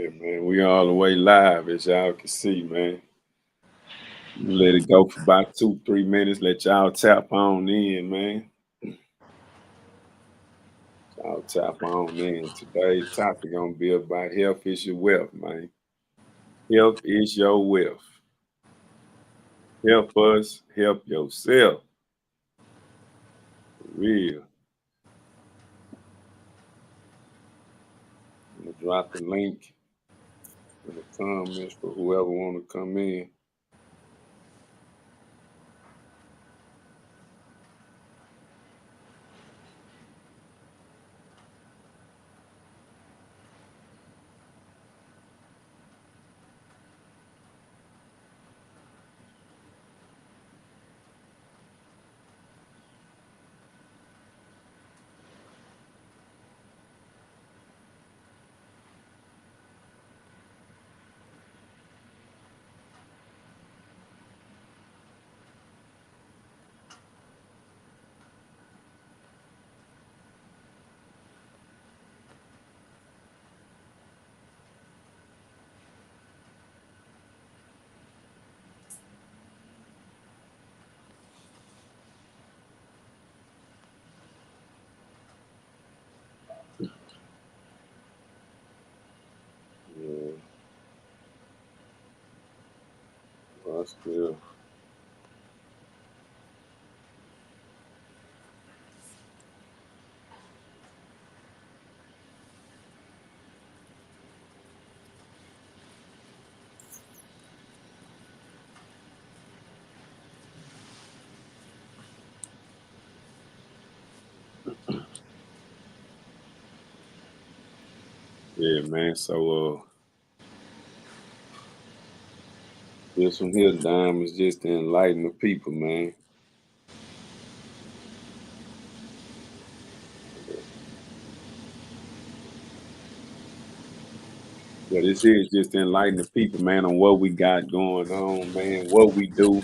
Yeah, man, we all the way live, as y'all can see, man. Let it go for about 2, 3 minutes. Let y'all tap on in, man. Y'all tap on in. Today's topic gonna be about health is your wealth, man. Health is your wealth. Help us, help yourself. For real. I'm gonna drop the link in the comments for whoever wanna come in. Yeah, that's good. Yeah, man. So this one here, Dime, is just to enlighten the people, man. Yeah, this here is just to enlighten the people, man, on what we got going on, man, what we do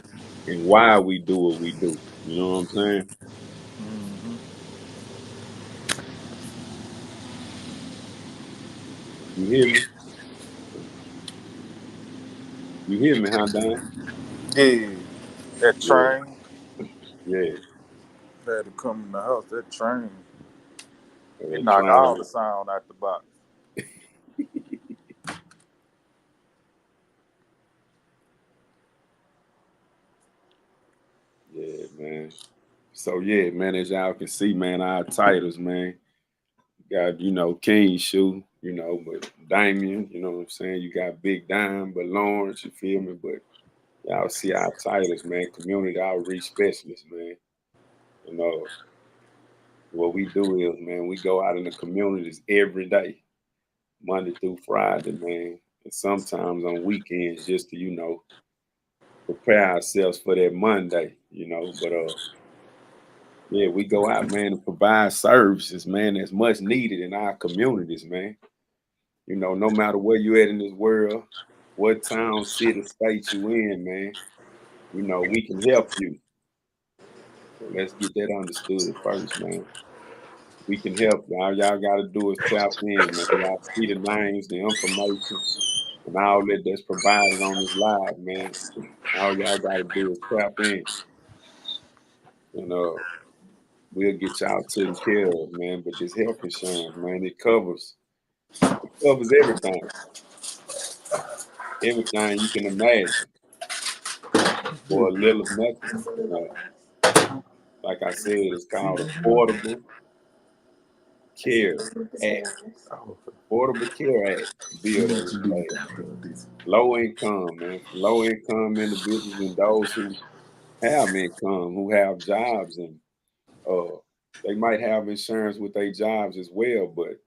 and why we do what we do. You know what I'm saying? You hear me? You hear me, huh, Dan? Yeah, that Yeah, train yeah. had to come in the house. That train, it They knocked all trying. the sound out the box. Yeah, man. So yeah, man, as y'all can see, man, our titles, man. Got, Kingshoo, but Damien, you know what I'm saying? You got Big Dime, but Lawrence, you feel me? But y'all see our titles, man. Community outreach specialist, man. You know, what we do is, man, we go out in the communities every day, Monday through Friday, man. And sometimes on weekends just to, prepare ourselves for that Monday. But yeah, we go out, man, and provide services, man, that's much needed in our communities, man. No matter where you at in this world, what town, city, state you in, man, we can help you. So let's get that understood first, man. We can help y'all. Y'all gotta do is tap in, man. Y'all see the names, the information, and all that's provided on this live, man. All y'all gotta do is tap in. And we'll get y'all taken care of, man. But this health insurance, man, it covers everything you can imagine for a little of nothing. Like I said, it's called Affordable Care Act. Oh, Affordable Care Act bill that was passed. Low income, man. Low income individuals and those who have income, who have jobs, and uh, they might have insurance with their jobs as well. But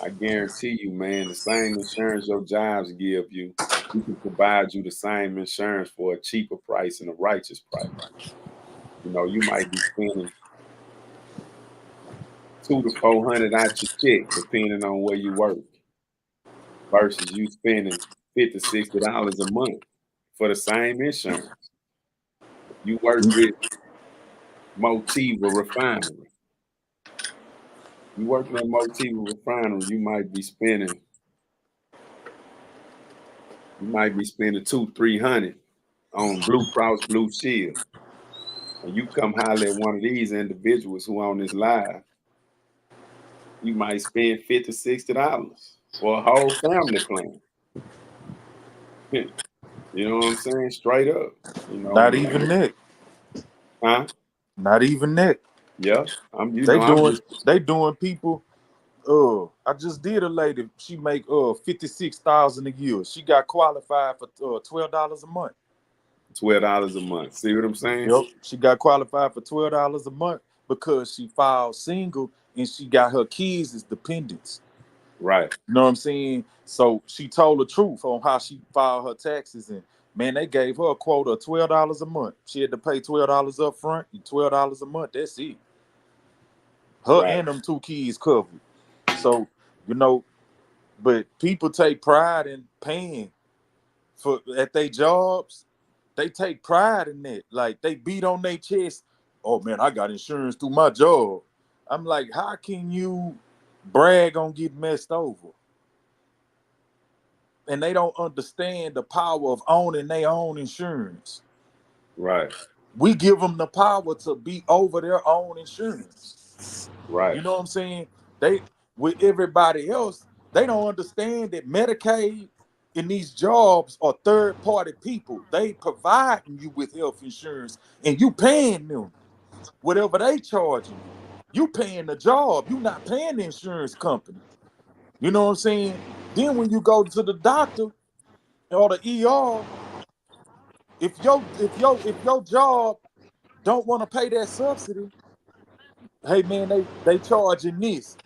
I guarantee you, man, the same insurance your jobs give you, we can provide you the same insurance for a cheaper price and a righteous price. You might be spending 200 to 400 out your check, depending on where you work, versus you spending $50, $60 a month for the same insurance. If you work with Motiva Refinery, you working at Motiva Refinery, you might be spending You might be spending 200-300 on Blue Cross Blue Shield. And you come holler at one of these individuals who on this live, you might spend $50-$60 for a whole family plan. You know what I'm saying? Straight up. You know, Not but even that. huh? Not even that. Yeah. I'm They I'm doing just they doing people. I just did a lady. She make 56,000 a year. She got qualified for $12 a month. $12 a month. See what I'm saying? Yep. She got qualified for $12 a month because she filed single and she got her kids as dependents. Right. You know what I'm saying? So she told the truth on how she filed her taxes, and man, they gave her a quota of $12 a month. She had to pay $12 up front and $12 a month. That's it. Her Right. and them two kids covered. So, you know, but people take pride in paying for at their jobs. They take pride in that. Like they beat on their chest. Oh man, I got insurance through my job. I'm like, how can you brag on getting messed over? And they don't understand the power of owning their own insurance. Right. We give them the power to be over their own insurance. You Right. know what I'm saying? They with everybody else, they don't understand that Medicaid in these jobs are third-party people. They providing you with health insurance and you paying them whatever they charging you. You paying the job, you not paying the insurance company. You know what I'm saying? Then when you go to the doctor or the ER, if your job don't want to pay that subsidy, hey man, they charging this.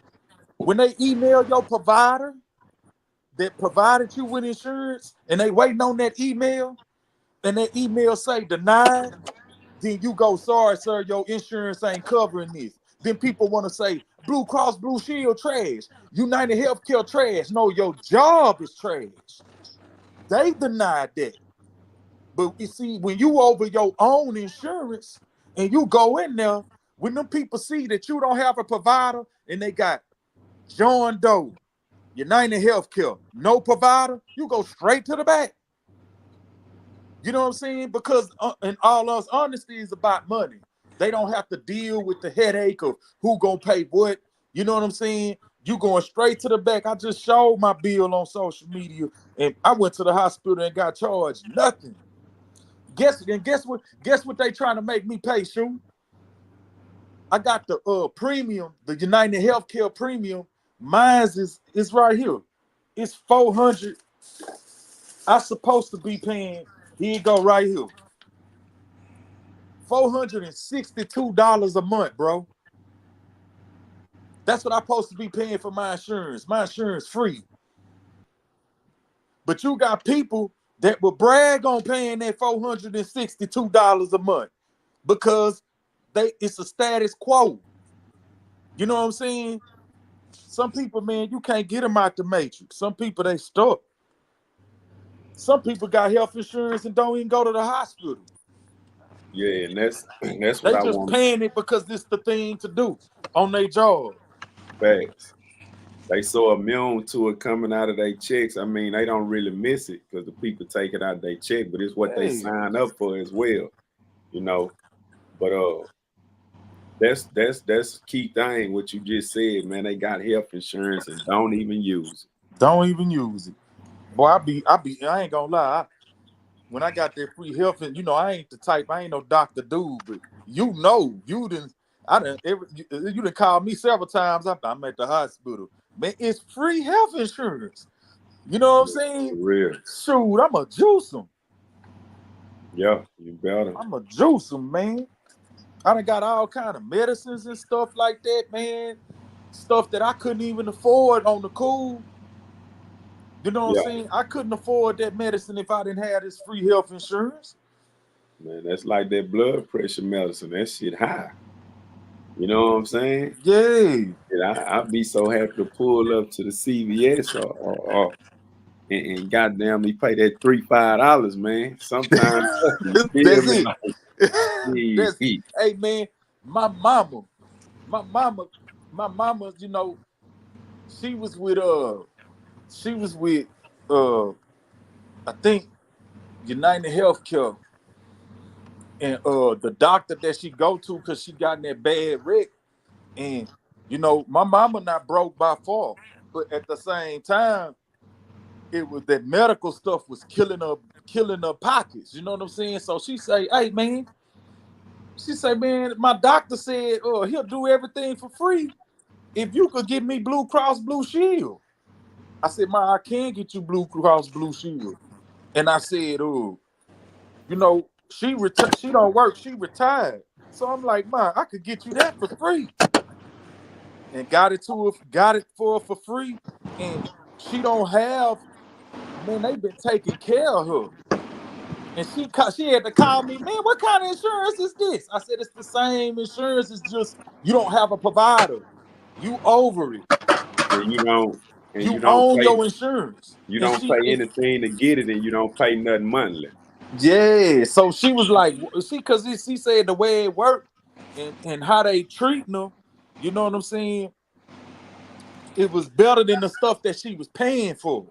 When they email your provider that provided you with insurance and they waiting on that email and that email say denied, then you go, sorry, sir, your insurance ain't covering this. Then people want to say Blue Cross Blue Shield trash, United Healthcare trash. No, your job is trash. They denied that. But you see, when you over your own insurance and you go in there, when them people see that you don't have a provider and they got John Doe, United Healthcare, no provider, you go straight to the back. You know what I'm saying? Because in all us honesty is about money. They don't have to deal with the headache of who gonna pay what. You know what I'm saying? You going straight to the back. I just showed my bill on social media and I went to the hospital and got charged nothing. Guess what they trying to make me pay, Shoo? I got the premium, the United Healthcare premium. Mine's is right here. It's 400. I supposed to be paying. Here you go, right here. $462 a month, bro. That's what I'm supposed to be paying for my insurance. My insurance free. But you got people that will brag on paying that $462 a month because it's a status quo. You know what I'm saying? Some people, man, you can't get them out the matrix. Some people, they stuck. Some people got health insurance and don't even go to the hospital. Yeah, and that's what They I just want. paying it because this the thing to do on their job. Facts. They so immune to it coming out of their checks. I mean, they don't really miss it because the people take it out of their check, but it's what they Hey, sign up for as well, you know. But that's key thing what you just said, man. They got health insurance and don't even use don't even use it. Boy, I ain't gonna lie. When I got that free health, and I ain't the type, I ain't no doctor dude, but you didn't, you done called me several times. I'm at the hospital. Man, it's free health insurance. You know what I'm it. For saying? real. Shoot, I'm a juice them. Yeah, you better. I'm a juice them, man. I done got all kind of medicines and stuff like that, man. Stuff that I couldn't even afford on the cool. You know what I'm Yeah, saying? I couldn't afford that medicine if I didn't have this free health insurance. man. That's like that blood pressure medicine. That shit high. You know what I'm saying? Yeah. And I'd be so happy to pull up to the CVS or and goddamn me pay that $3-5, man. Sometimes you feel That's me it. like That's shit. hey man, my mama, my mama, my mama, she was with she was with uh I think United Healthcare and the doctor that she go to because she got in that bad wreck. And my mama not broke by far, but at the same time, it was that medical stuff was killing her pockets. You know what I'm saying? So she say, "Hey man," she say, "Man, my doctor said, he'll do everything for free if you could give me Blue Cross Blue Shield." I said, "Ma, I can get you Blue Cross Blue Shield." And I said, she don't work, she retired. So I'm like, "Ma, I could get you that for free." And got it for her for free. And she don't have, man, they've been taking care of her. And she had to call me, "Man, what kind of insurance is this?" I said, "It's the same insurance. It's just you don't have a provider. You over it. And you You don't own pay your insurance." you And don't she, pay anything to get it, and you don't pay nothing monthly. yeah. So she was like, see, because she said the way it worked and how they treating her, you know what I'm saying? It was better than the stuff that she was paying for.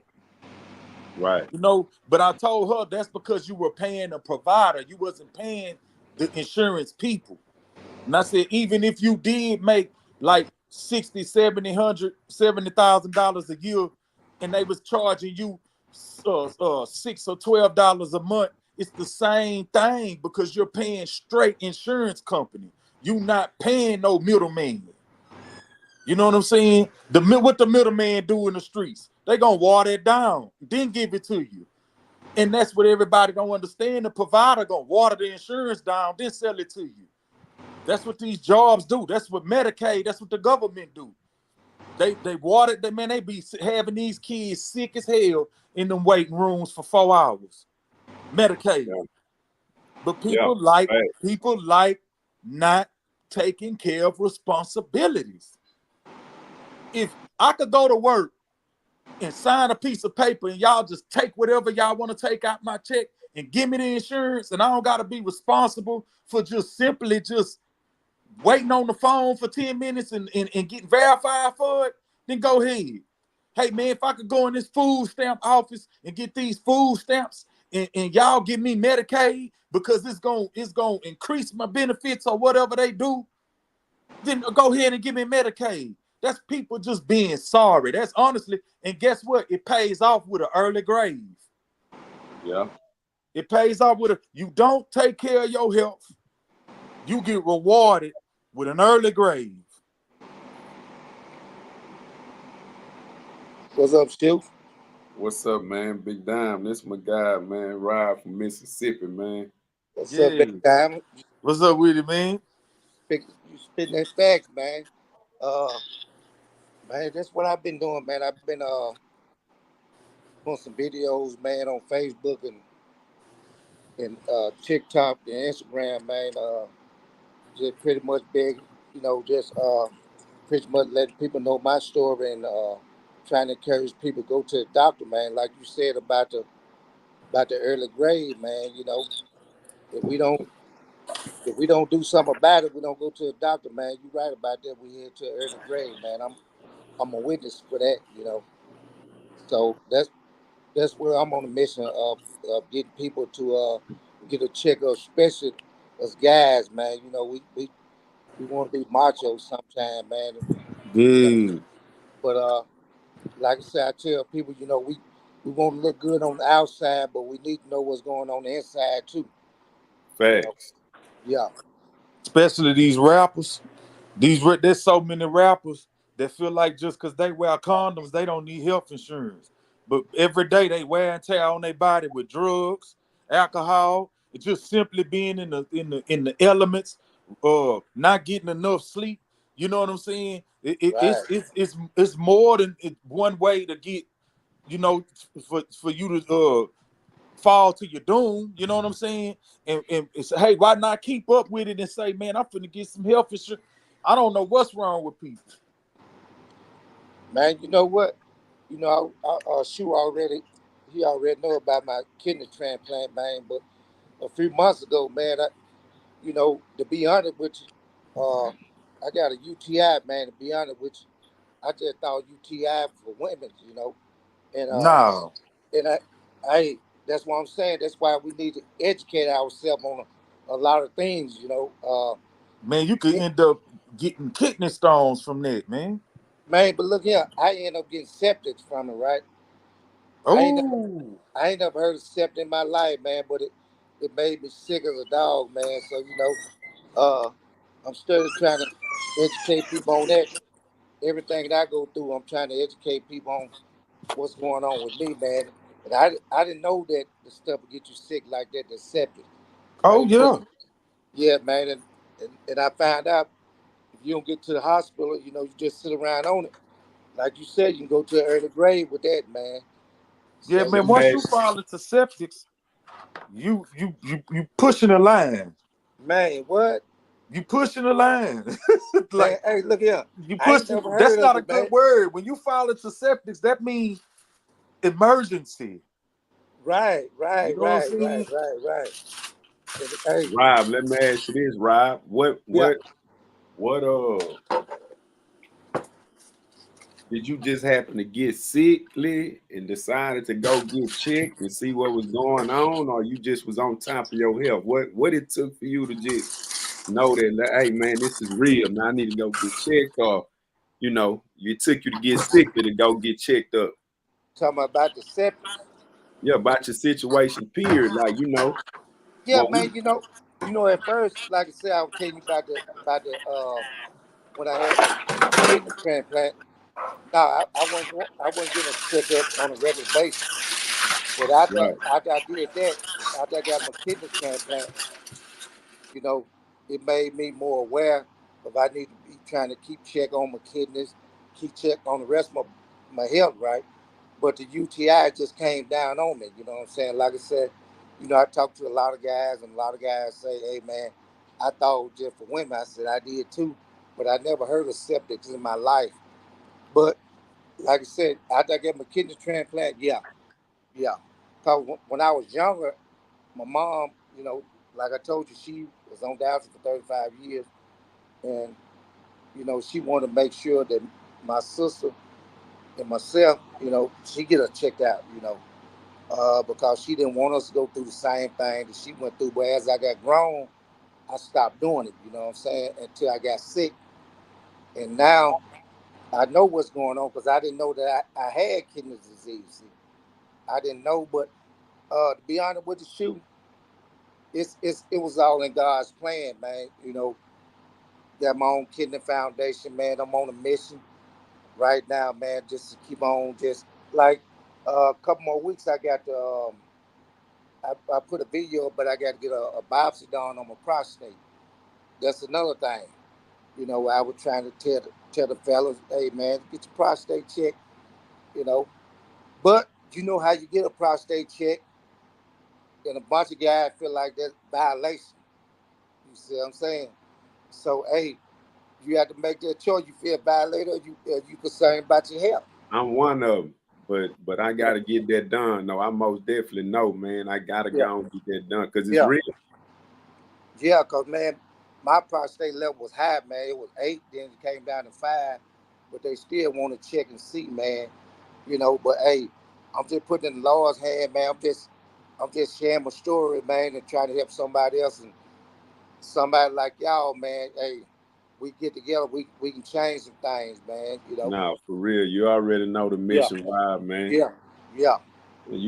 Right. But I told her that's because you were paying a provider. You wasn't paying the insurance people. And I said, even if you did make like 60, 70, 100, $70,000 a year, and they was charging you $6 or $12 a month, it's the same thing because you're paying straight insurance company. You not paying no middleman. You know what I'm saying? What the middleman do in the streets? They gonna water it down, then give it to you. And that's what everybody don't understand. The provider gonna water the insurance down, then sell it to you. That's what these jobs do. That's what Medicaid, that's what the government do. They water them, man. They be having these kids sick as hell in them waiting rooms for 4 hours. Medicaid. Yeah. But Yeah. Right. people like not taking care of responsibilities. If I could go to work and sign a piece of paper and y'all just take whatever y'all want to take out my check and give me the insurance, and I don't got to be responsible for just simply just waiting on the phone for 10 minutes and getting verified for it, then go ahead. Hey man, if I could go in this food stamp office and get these food stamps and y'all give me Medicaid because it's gonna increase my benefits or whatever they do, then go ahead and give me Medicaid. That's people just being sorry. That's honestly, and guess what? It pays off with an early grave. Yeah. It pays off with you don't take care of your health, you get rewarded with an early grave. What's up, Stu? What's up, man? Big Dime. This my guy, man. Ride from Mississippi, man. What's up, big Yeah. time? What's up with it, man? You spitting that facts, man. Uh, man, that's what I've been doing, man. I've been doing some videos, man, on Facebook and TikTok and Instagram, man. Just pretty much big, just pretty much letting people know my story and trying to encourage people to go to the doctor, man. Like you said about the early grave, man. If we don't if we don't do something about it, we don't go to the doctor, man. You're right about that. We head to an early grave, man. I'm a witness for that. So that's where I'm on a mission of getting people to get a checkup, especially us guys, man. We want to be macho sometimes, man. You know, Yeah. but like I said, I tell people, we want to look good on the outside, but we need to know what's going on the inside too. You know, Facts. yeah, Especially these rappers. There's so many rappers that feel like just because they wear condoms, they don't need health insurance. But every day they wear and tear on their body with drugs, alcohol, it's just simply being in the elements, not getting enough sleep. You know what I'm saying? right. It's more than one way to get, for you to fall to your doom. You know what I'm saying? And it's, hey, why not keep up with it and say, man, I'm finna get some health insurance. I don't know what's wrong with people. Man, you know what? Shu he already know about my kidney transplant, man. But a few months ago, man, to be honest with you, I got a UTI, man. To be honest with you, I just thought UTI for women, and No. and I That's what I'm saying. That's why we need to educate ourselves on a lot of things, you know. Man, you could It- end up getting kidney stones from that, man. Man, but look here, I end up getting septic from it, right? I ain't never, Oh, I ain't never heard of septic in my life, man, but it made me sick as a dog, man. So uh, I'm still trying to educate people on that. Everything that I go through, I'm trying to educate people on what's going on with me, man. And I didn't know that the stuff would get you sick like that, the septic, oh right? yeah, Yeah, man, and I found out if you don't get to the hospital, you just sit around on it. Like you said, you can go to an early grave with that, man. yeah, So, man. Let Once me you ask, fall into septics, you pushing the line. man, what? You pushing the line. Man, Like hey, look here. you I ain't pushing. never That's heard of not a it, man. good word. When you fall into septics, that means emergency. Right, You right, know what I'm right, right, saying? right, right. Hey, Rob, let me ask you this, Rob. What yeah. what what did you just happen to get sickly and decided to go get checked and see what was going on, or you just was on top of your health? What it took for you to just know that, like, hey man, this is real. Now I need to go get checked, or it took you to get sickly to go get checked up. Talking about the septic. Yeah, about your situation, period. Like, Yeah, when man. we At first, like I said, I was telling you about the when I had my kidney transplant. No, I wasn't getting a checkup on a regular basis. But right, after I did that, after I got my kidney transplant, you know, it made me more aware of I need to be trying to keep check on my kidneys, keep check on the rest of my health, right? But the UTI just came down on me, you know what I'm saying? Like I said, I talked to a lot of guys, and a lot of guys say, hey, man, I thought it was just for women. I said, I did too, but I never heard of septics in my life. But like I said, after I got my kidney transplant, yeah, yeah. Cause when I was younger, my mom, like I told you, she was on dialysis for 35 years, and she wanted to make sure that my sister and myself, she get her checked out, because she didn't want us to go through the same thing that she went through. But as I got grown, I stopped doing it. You know what I'm saying? Until I got sick, and now I know what's going on because I didn't know that I had kidney disease. See, I didn't know, but to be honest with you, it was all in God's plan, man. Got my own kidney foundation, man. I'm on a mission right now, man, just to keep on just like a couple more weeks I got to I put a video up, but I got to get a biopsy done on my prostate. That's another thing. I was trying to tell the fellas, hey man, get your prostate check, you know. But you know how you get a prostate check, and a bunch of guys feel like that's violation. You see what I'm saying? So hey, you have to make that choice. You feel violated, or you concerned about your health. I'm one of them, but I Yeah, gotta get that done. No, I most definitely know, man. I gotta yeah, go and get that done because it's yeah, real. yeah. Cause man, my prostate level was high, man. It was 8, then it came down to 5, but they still want to check and see, man. But hey, I'm just putting in the Lord's hand, man. I'm just sharing my story, man, and trying to help somebody else and somebody like y'all, man. Hey, we get together, we can change some things, man. No, for real. You already know the Yeah, mission, Rob, man. yeah, yeah, And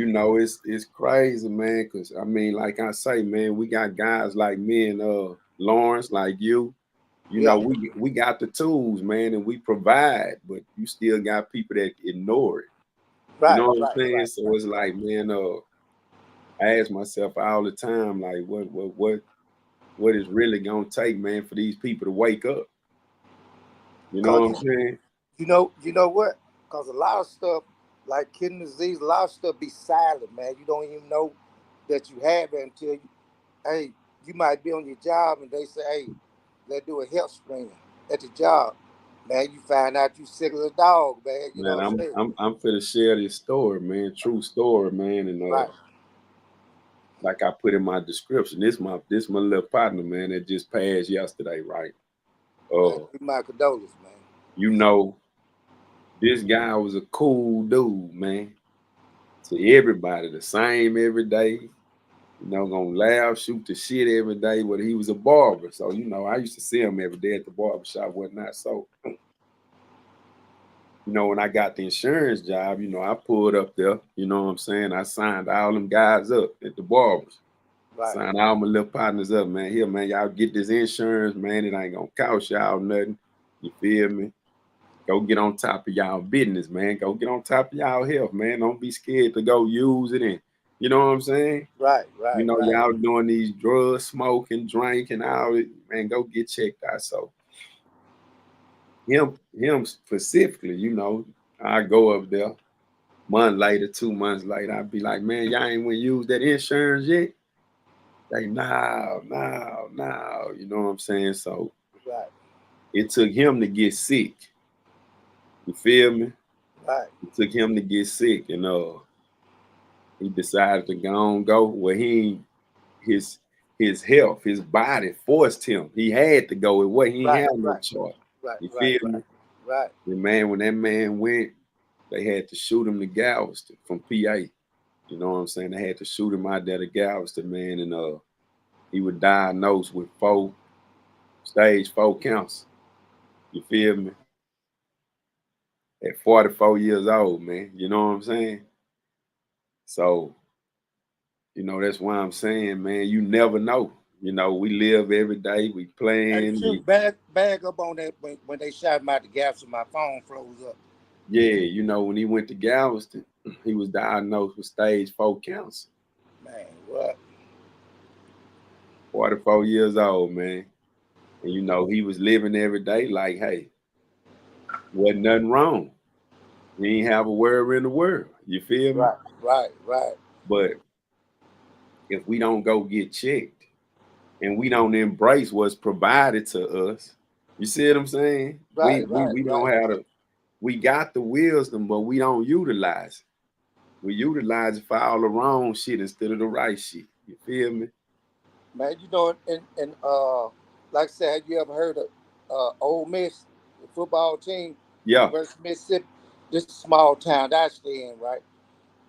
it's crazy, man. Because I mean, like I say, man, we got guys like me and Lawrence, like you. yeah. We got the tools, man, and we provide, but you still got people that ignore it. You Right, know what I'm right, saying? right, So right. it's like, man, I ask myself all the time, like, what is really gonna take, man, for these people to wake up? You know Cause what I'm saying? you know what? Cause a lot of stuff like kidney disease, a lot of stuff be silent, man. You don't even know that you have it until hey, you might be on your job and they say, hey, let's do a health screening at the job. Man, you find out you sick as a dog, man. You know Man, what I'm I'm saying? I'm I'm finna share this story, man. True story, man. And Right. like I put in my description, this my little partner, man, that just passed yesterday, right? Man, Uh, give my condolences, man. you know, this guy was a cool dude, man. to everybody, the same every day. Gonna laugh, shoot the shit every day. Whether he was a barber, so I used to see him every day at the barber shop, whatnot. So, when I got the insurance job, I pulled up there. You know what I'm saying? I signed all them guys up at the barbers. Right. Signed all my little partners up, man. Here, man, y'all get this insurance, man. It ain't gonna cost y'all nothing. You feel me? Go get on top of y'all business, man. Go get on top of y'all health, man. Don't be scared to go use it. And you know what I'm saying? Right. Y'all doing these drugs, smoking, drinking, all it, man. Go get checked out. So him specifically, I go up there. Month later, 2 months later, I'd be like, man, y'all ain't went use that insurance yet? Like, no. You know what I'm saying? So Right. it took him to get sick. You feel me? Right. It took him to get sick, and he decided to go where his health, his body forced him. He had to go. He Right. had no Right. choice. Right. You Right. feel me? Right. Right. And man, when that man went, they had to shoot him to Galveston from PA. You know what I'm saying? They had to shoot him out there to Galveston, man, and he was diagnosed with stage 4 cancer. You feel me? At 44 years old, man. You know what I'm saying? So, that's why I'm saying, man, you never know. We live every day, we Hey, playing, shoot, bag up on that when they shot him out the gas and my phone froze up. when he went to Galveston, he was diagnosed with stage 4 cancer. Man, what? 44 years old, man. And he was living every day like, hey, wasn't nothing wrong. We ain't have a worry in the world. You feel me? Right. Right. Right. But if we don't go get checked and we don't embrace what's provided to us, you see what I'm saying? We Right. we Right. we Right. don't have we got the wisdom, but we don't utilize it. We utilize it for all the wrong shit instead of the right shit. You feel me? Man, and like I said, have you ever heard of Ole Miss, the football team, Yeah, University of Mississippi? This is a small town that I stay in, right?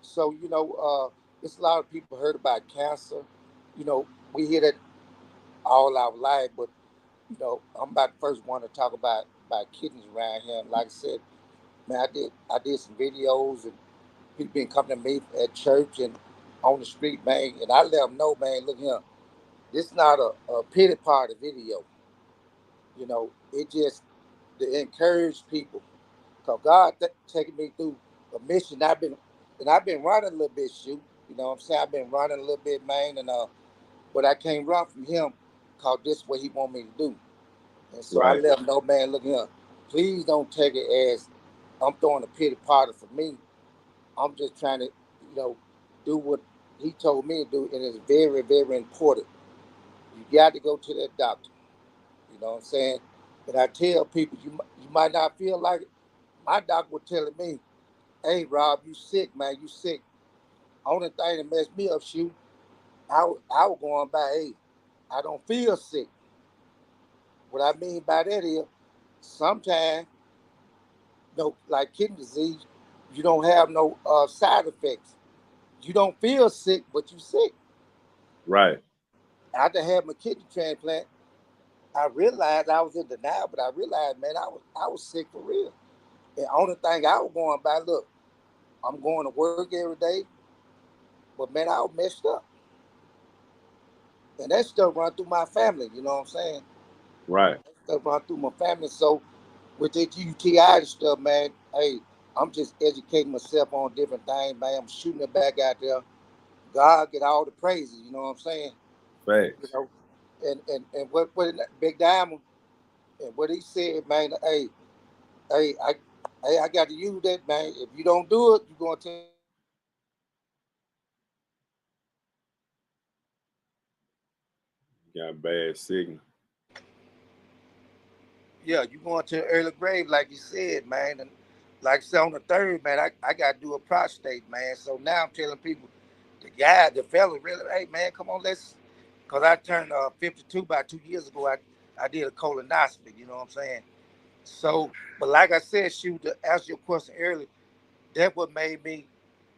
So it's a lot of people heard about cancer. We hear that all our life, but I'm about the first one to talk about kidneys around here. And like I said, man, I did some videos, and people been coming to me at church and on the street, man, and I let them know, man, look here, this not a pity party video. It just to encourage people, cause God taking me through a mission. I've been running a little bit, shoot. You know what I'm saying? I've been running a little bit, man, and but I can't run from him, cause this is what he want me to do. And so I right, let him know, man, look here, please don't take it as I'm throwing a pity party for me. I'm just trying to, do what he told me to do, and it's very, very important. You got to go to that doctor. You know what I'm saying? And I tell people, you might not feel like it. My doctor was telling me, "Hey, Rob, you sick, man? You sick?" Only thing that messed me up, shoot, I was going by, hey, I don't feel sick. What I mean by that is, sometimes, like kidney disease, you don't have no side effects. You don't feel sick, but you sick. right, After having my kidney transplant, I realized I was in denial, but I realized, man, I was sick for real. And only thing I was going by, look, I'm going to work every day, but man, I was messed up. And that stuff run through my family, you know what I'm saying? right. That stuff run through my family. So with this UTI and stuff, man, hey, I'm just educating myself on different things, man. I'm shooting it back out there. God get all the praises, you know what I'm saying? You Facts. know, and what Big Diamond and what he said, man, hey, I got to use that, man. If you don't do it, you're going to early grave. Got bad signal. Yeah, you going to an early grave, like you said, man. And like I said, on the third, man, I got to do a prostate, man. So now I'm telling people, the fella, really, hey, man, come on, because I turned 52 about 2 years ago. I did a colonoscopy, you know what I'm saying? So, but like I said, shoot, to answer your question earlier, that what made me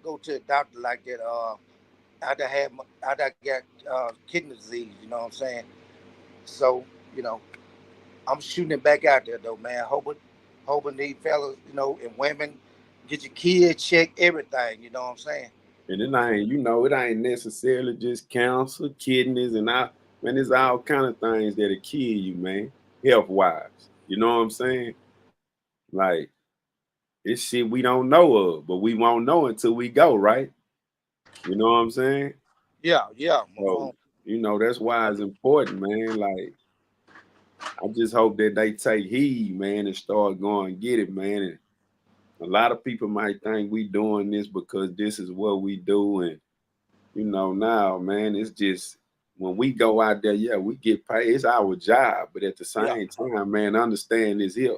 go to a doctor like that. I done got kidney disease. You know what I'm saying? So you know, I'm shooting it back out there though, man. Hoping these fellas, and women, get your kids checked, everything. You know what I'm saying? And it ain't, it ain't necessarily just cancer, kidneys, and man, it's all kind of things that'll kill you, man, health wise. You know what I'm saying? Like it's shit we don't know of, but we won't know until we go, right? You know what I'm saying? Yeah. So, that's why it's important, man. Like, I just hope that they take heed, man, and start going and get it, man. And a lot of people might think we doing this because this is what we do. And, now, man, it's just when we go out there, yeah, we get paid. It's our job. But at the Yeah. same time, man, understand this here.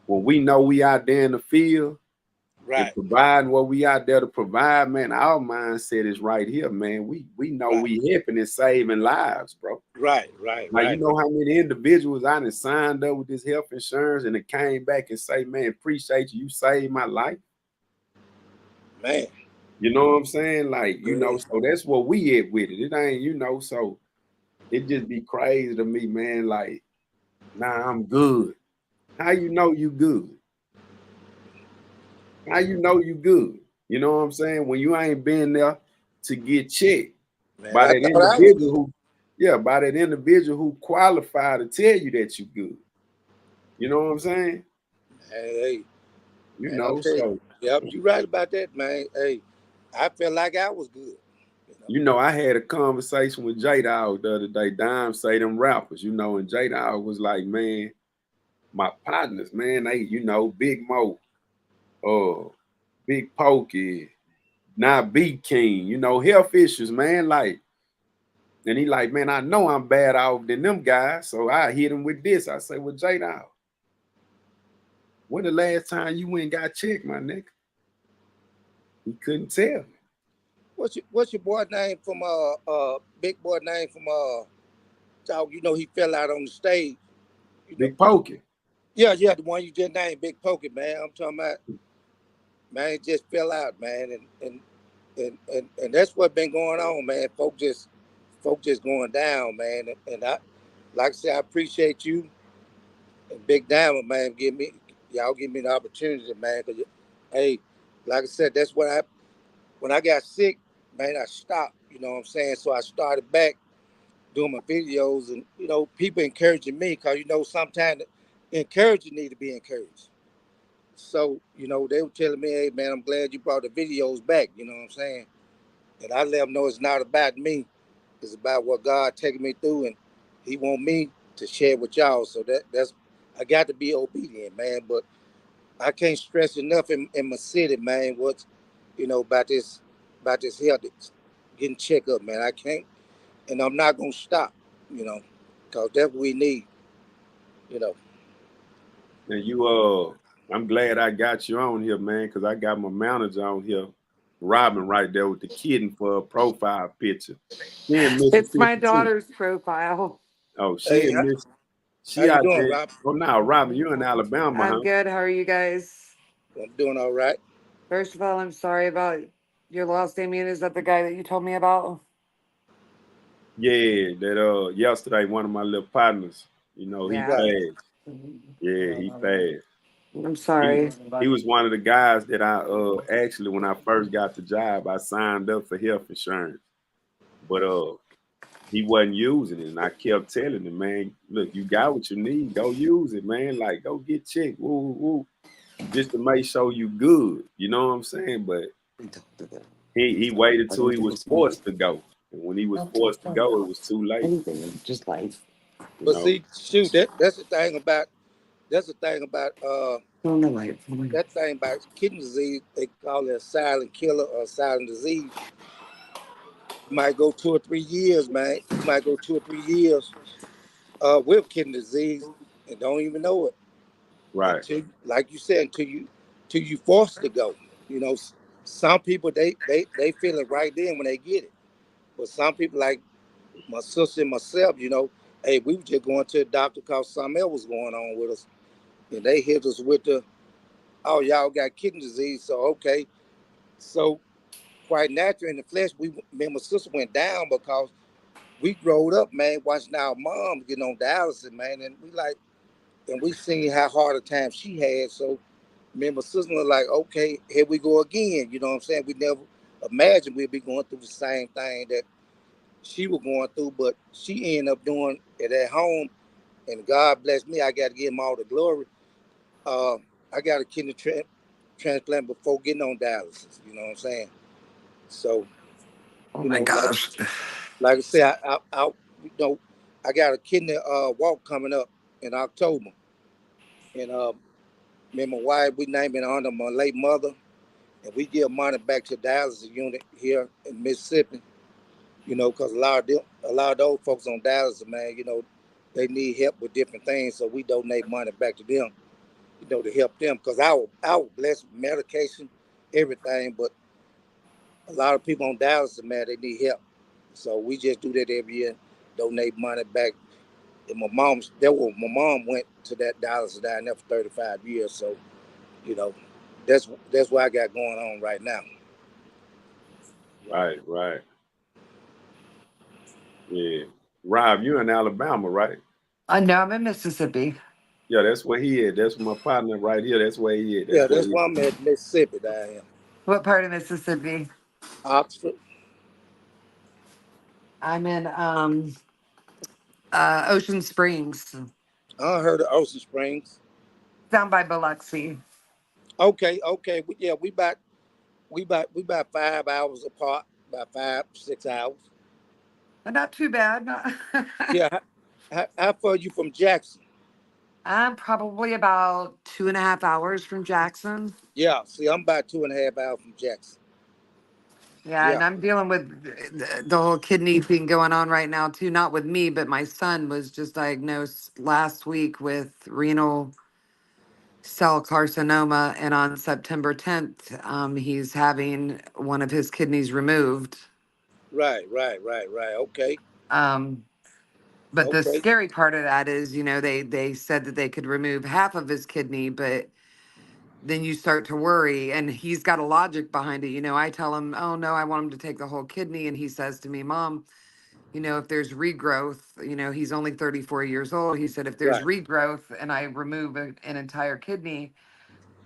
When we know we out there in the field, and Right. providing what we out there to provide, man, our mindset is right here, man. We know Right. we helping and saving lives, bro. Right. Like, you know how many individuals I done signed up with this health insurance and it came back and say, man, appreciate you. You saved my life. Man. You know what I'm saying? Like, Mhm. so that's what we at with it. It ain't, so it just be crazy to me, man. Like, nah, I'm good. How you know you good? How you know you good? You know what I'm saying? When you ain't been there to get checked Man, by I that thought I was individual good. by that individual who qualified to tell you that you good. You know what I'm saying? Hey, man, I'll tell you. So Yep, you right about that, man. Hey, I felt like I was good. I had a conversation with J Dog the other day. Dime say them rappers, and J Dog was like, man, my partners, man, they, Big Mo, Big Pokey, not Big King, health issues, man. Like, and he like, man, I know I'm bad off than them guys. So I hit him with this. I say, well, J Dog, when the last time you went and got checked, my nigga? He couldn't tell me. What's your boy name from big boy name from dog? He fell out on the stage. You know, Big Pokey. yeah, the one you just named, Big Pokey, man. I'm talking about, man, it just fell out, man, and that's what been going on, man. Folk just going down, man, and I, like I said, I appreciate you and Big Diamond, man. Y'all give me the opportunity, man. Cause hey, like I said, that's what when I got sick, man, I stopped. You know what I'm saying? So I started back doing my videos, and people encouraging me, cause sometimes encouraging need to be encouraged. So they were telling me, hey man, I'm glad you brought the videos back. You know what I'm saying? And I let them know it's not about me. It's about what God taking me through, and He want me to share with y'all. So that's I got to be obedient, man. But I can't stress enough in my city, man. What's about this health, getting checked up, man. I can't, and I'm not gonna stop, cause that's what we need, you know. And I'm glad I got you on here, man, because I got my manager on here, Robin, right there with the kitten for a profile picture. She in It's my Mississippi too. daughter's profile. Oh, she Hey, in Miss. how She you out doing, there. Rob? Oh, now, Robin, you in Alabama, I'm huh? good. How are you guys? I'm doing all right. First of all, I'm sorry about your loss, Damien. Is that the guy that you told me about? Yeah, that yesterday one of my little partners, he Yeah. Right. passed. Yeah, he passed. I'm He sorry. he was one of the guys that I actually when I first got the job, I signed up for health insurance. But he wasn't using it. And I kept telling him, man, look, you got what you need. Go use it, man. Like, go get checked. Woo, woo, woo. Just to make sure you good. You know what I'm saying? But he waited till he was forced to go. And when he was forced to go, it was too late. Anything, just life. You But know? see, shoot, that's the thing about No, no life. that thing about kidney disease. They call it a silent killer or a silent disease. You might go 2 or 3 years, man. You might go 2 or 3 years with kidney disease and don't even know it Right. until, like you said, until you forced to go. You know, some people they feel it right then when they get it, but some people like my sister and myself, hey, we were just going to the doctor because something else was going on with us, and they hit us with the, oh, y'all got kidney disease, so okay, So quite natural in the flesh, me and my sister went down because we growed up, man, watching our mom getting on dialysis, man, and we seen how hard a time she had. So me and my sister were like, okay, here we go again. You know what I'm saying? We never imagined we'd be going through the same thing that she was going through, but she ended up doing it at home. And God bless me. I got to give him all the glory. Uh, I got a kidney transplant before getting on dialysis. You know what I'm saying? So, Oh you my know, gosh. like I said, you know, I got a kidney walk coming up in October, and me and my wife we named it honor my late mother, and we give money back to the dialysis unit here in Mississippi. You know, because a lot of those folks on dialysis, man, you know, they need help with different things, so we donate money back to them, you know, to help them. Because I was blessed with medication, everything, but a lot of people on dialysis, man, they need help. So we just do that every year, donate money back. And my mom went to that dialysis down there for 35 years. So, you know, that's what I got going on right now. Right, right. Yeah. Rob, you in Alabama, right? No, I'm in Mississippi. Yeah, that's where he is. That's my partner right here. That's where he is. Yeah, That's where that's he why I'm at Mississippi down here. What part of Mississippi? Oxford. I'm in Ocean Springs, I heard of Ocean Springs. down by Biloxi. Okay, okay. Yeah, we about 5 hours apart, about 5 6 hours. Not too bad. Yeah, how far are you from Jackson? I'm probably about 2.5 hours from Jackson. Yeah, see, I'm about 2.5 hours from Jackson. Yeah, Yeah, and I'm dealing with the whole kidney thing going on right now too. Not with me, but my son was just diagnosed last week with renal cell carcinoma, and on September 10th, he's having one of his kidneys removed. right. Okay, Um, but the okay. scary part of that is, they said that they could remove half of his kidney, but then you start to worry, and he's got a logic behind it. I tell him, oh no, I want him to take the whole kidney, and he says to me, Mom, if there's regrowth, he's only 34 years old. He said, if there's Right. regrowth and I remove an entire kidney,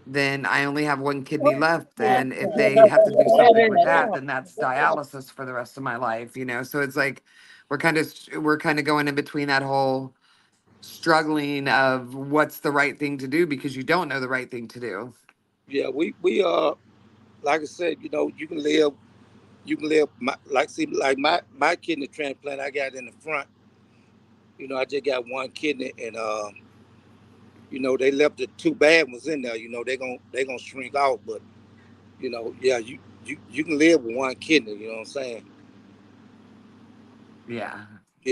then I only have one kidney left. And if they have to do something with that, then that's dialysis for the rest of my life. So it's like we're kind of going in between that whole struggling of what's the right thing to do, because you don't know the right thing to do. Yeah, we like I said, you know, you can live like my kidney transplant I got in the front. You know, I just got one kidney, and you know, they left the two bad ones in there. You know, they gonna shrink out, but you know, yeah, you can live with one kidney. You know what I'm saying? Yeah.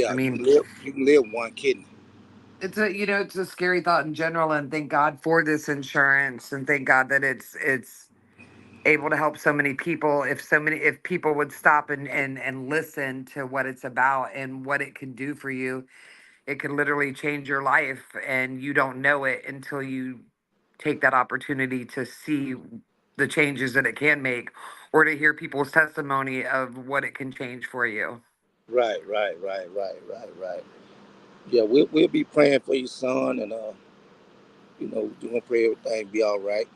I Yeah, you can mean, live with one kidney. it's a scary thought in general, and thank God for this insurance, and thank God that it's able to help so many people. If people would stop and listen to what it's about and what it can do for you, it could literally change your life, and you don't know it until you take that opportunity to see the changes that it can make, or to hear people's testimony of what it can change for you. Right. Yeah, we'll be praying for your son, and you know, we're gonna pray everything be all right.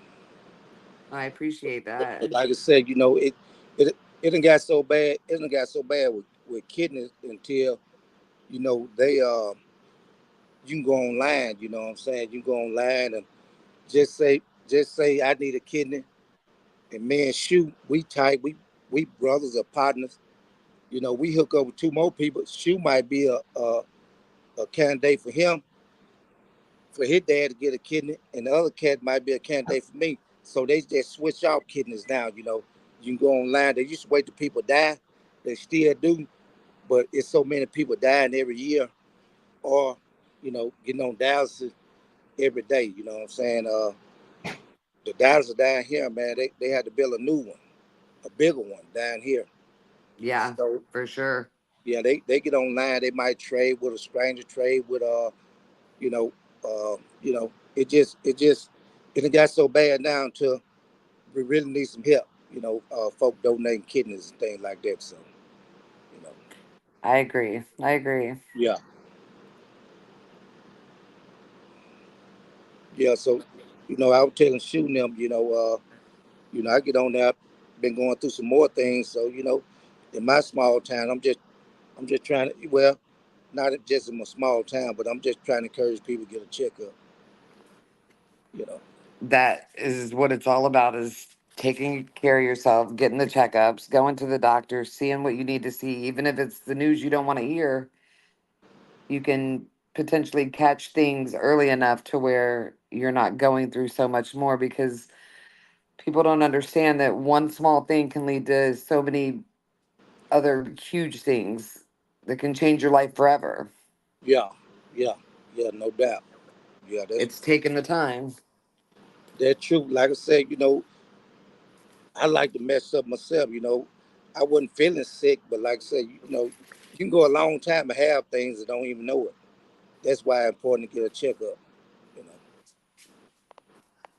I appreciate But that. like I said, you know, it done got so bad. It done got so bad with kidneys until you know they you can go online. You know what I'm saying? You can go online and just say I need a kidney, and man, shoot, we tight. We brothers or partners. You know, we hook up with two more people. Shoe might be a candidate for him, for his dad to get a kidney, and the other cat might be a candidate for me. So they just switch out kidneys now. You know, you can go online. They used to wait till people die. They still do, but it's so many people dying every year, or you know, getting on dialysis every day. You know what I'm saying? The dialysis down here, man, they had to build a new one, a bigger one down here. Yeah, So for sure. yeah, they get online. They might trade with a stranger, trade with you know, you know, it done got so bad now until we really need some help. folk donating kidneys and things like that. So, you know, I agree. I agree. yeah, yeah. So, I was telling shooting them, I get on there, been going through some more things. So, in my small town, I'm just trying to, well, not just in my small town, but I'm just trying to encourage people to get a checkup. You know, That is what it's all about, is taking care of yourself, getting the checkups, going to the doctor, seeing what you need to see. Even if it's the news you don't want to hear, you can potentially catch things early enough to where you're not going through so much more, because people don't understand that one small thing can lead to so many other huge things that can change your life forever. yeah, yeah, yeah, no doubt. Yeah, It's taking the time. that's true. Like I said, I like to mess up myself. I wasn't feeling sick, but like I said, you can go a long time and have things and don't even know it. That's why it's important to get a checkup. You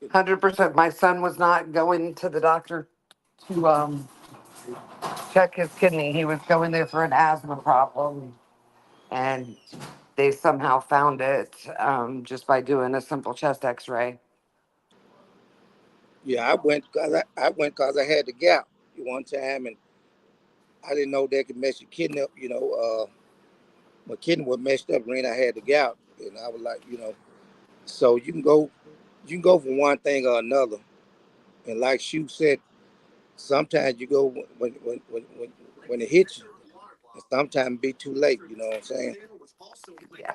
know, 100%. My son was not going to the doctor to check his kidney. He was going there for an asthma problem, and they somehow found it just by doing a simple chest X-ray. yeah, I went because I had the gout one time, and I didn't know that could mess your kidney up. My kidney was messed up, and I had the gout, and I was like, so you can go from one thing or another, and like Shu said, sometimes you go when it hits you, and sometimes it be too late. You know what I'm saying? Yeah.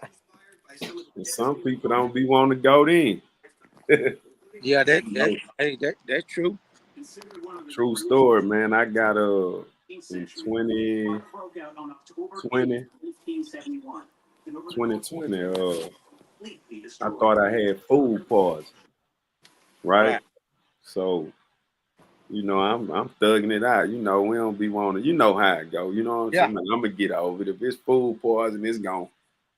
And some people don't be wanting to go then. Yeah, that You that know, hey, that's true. true story, man. I got in 2020, 2020, I thought I had food poison, right? Right. So, I'm thugging it out. We don't be wanting, you know how it go. You know what I'm Yeah. saying? Like, I'm gonna get over it. If it's food poison, it's gone.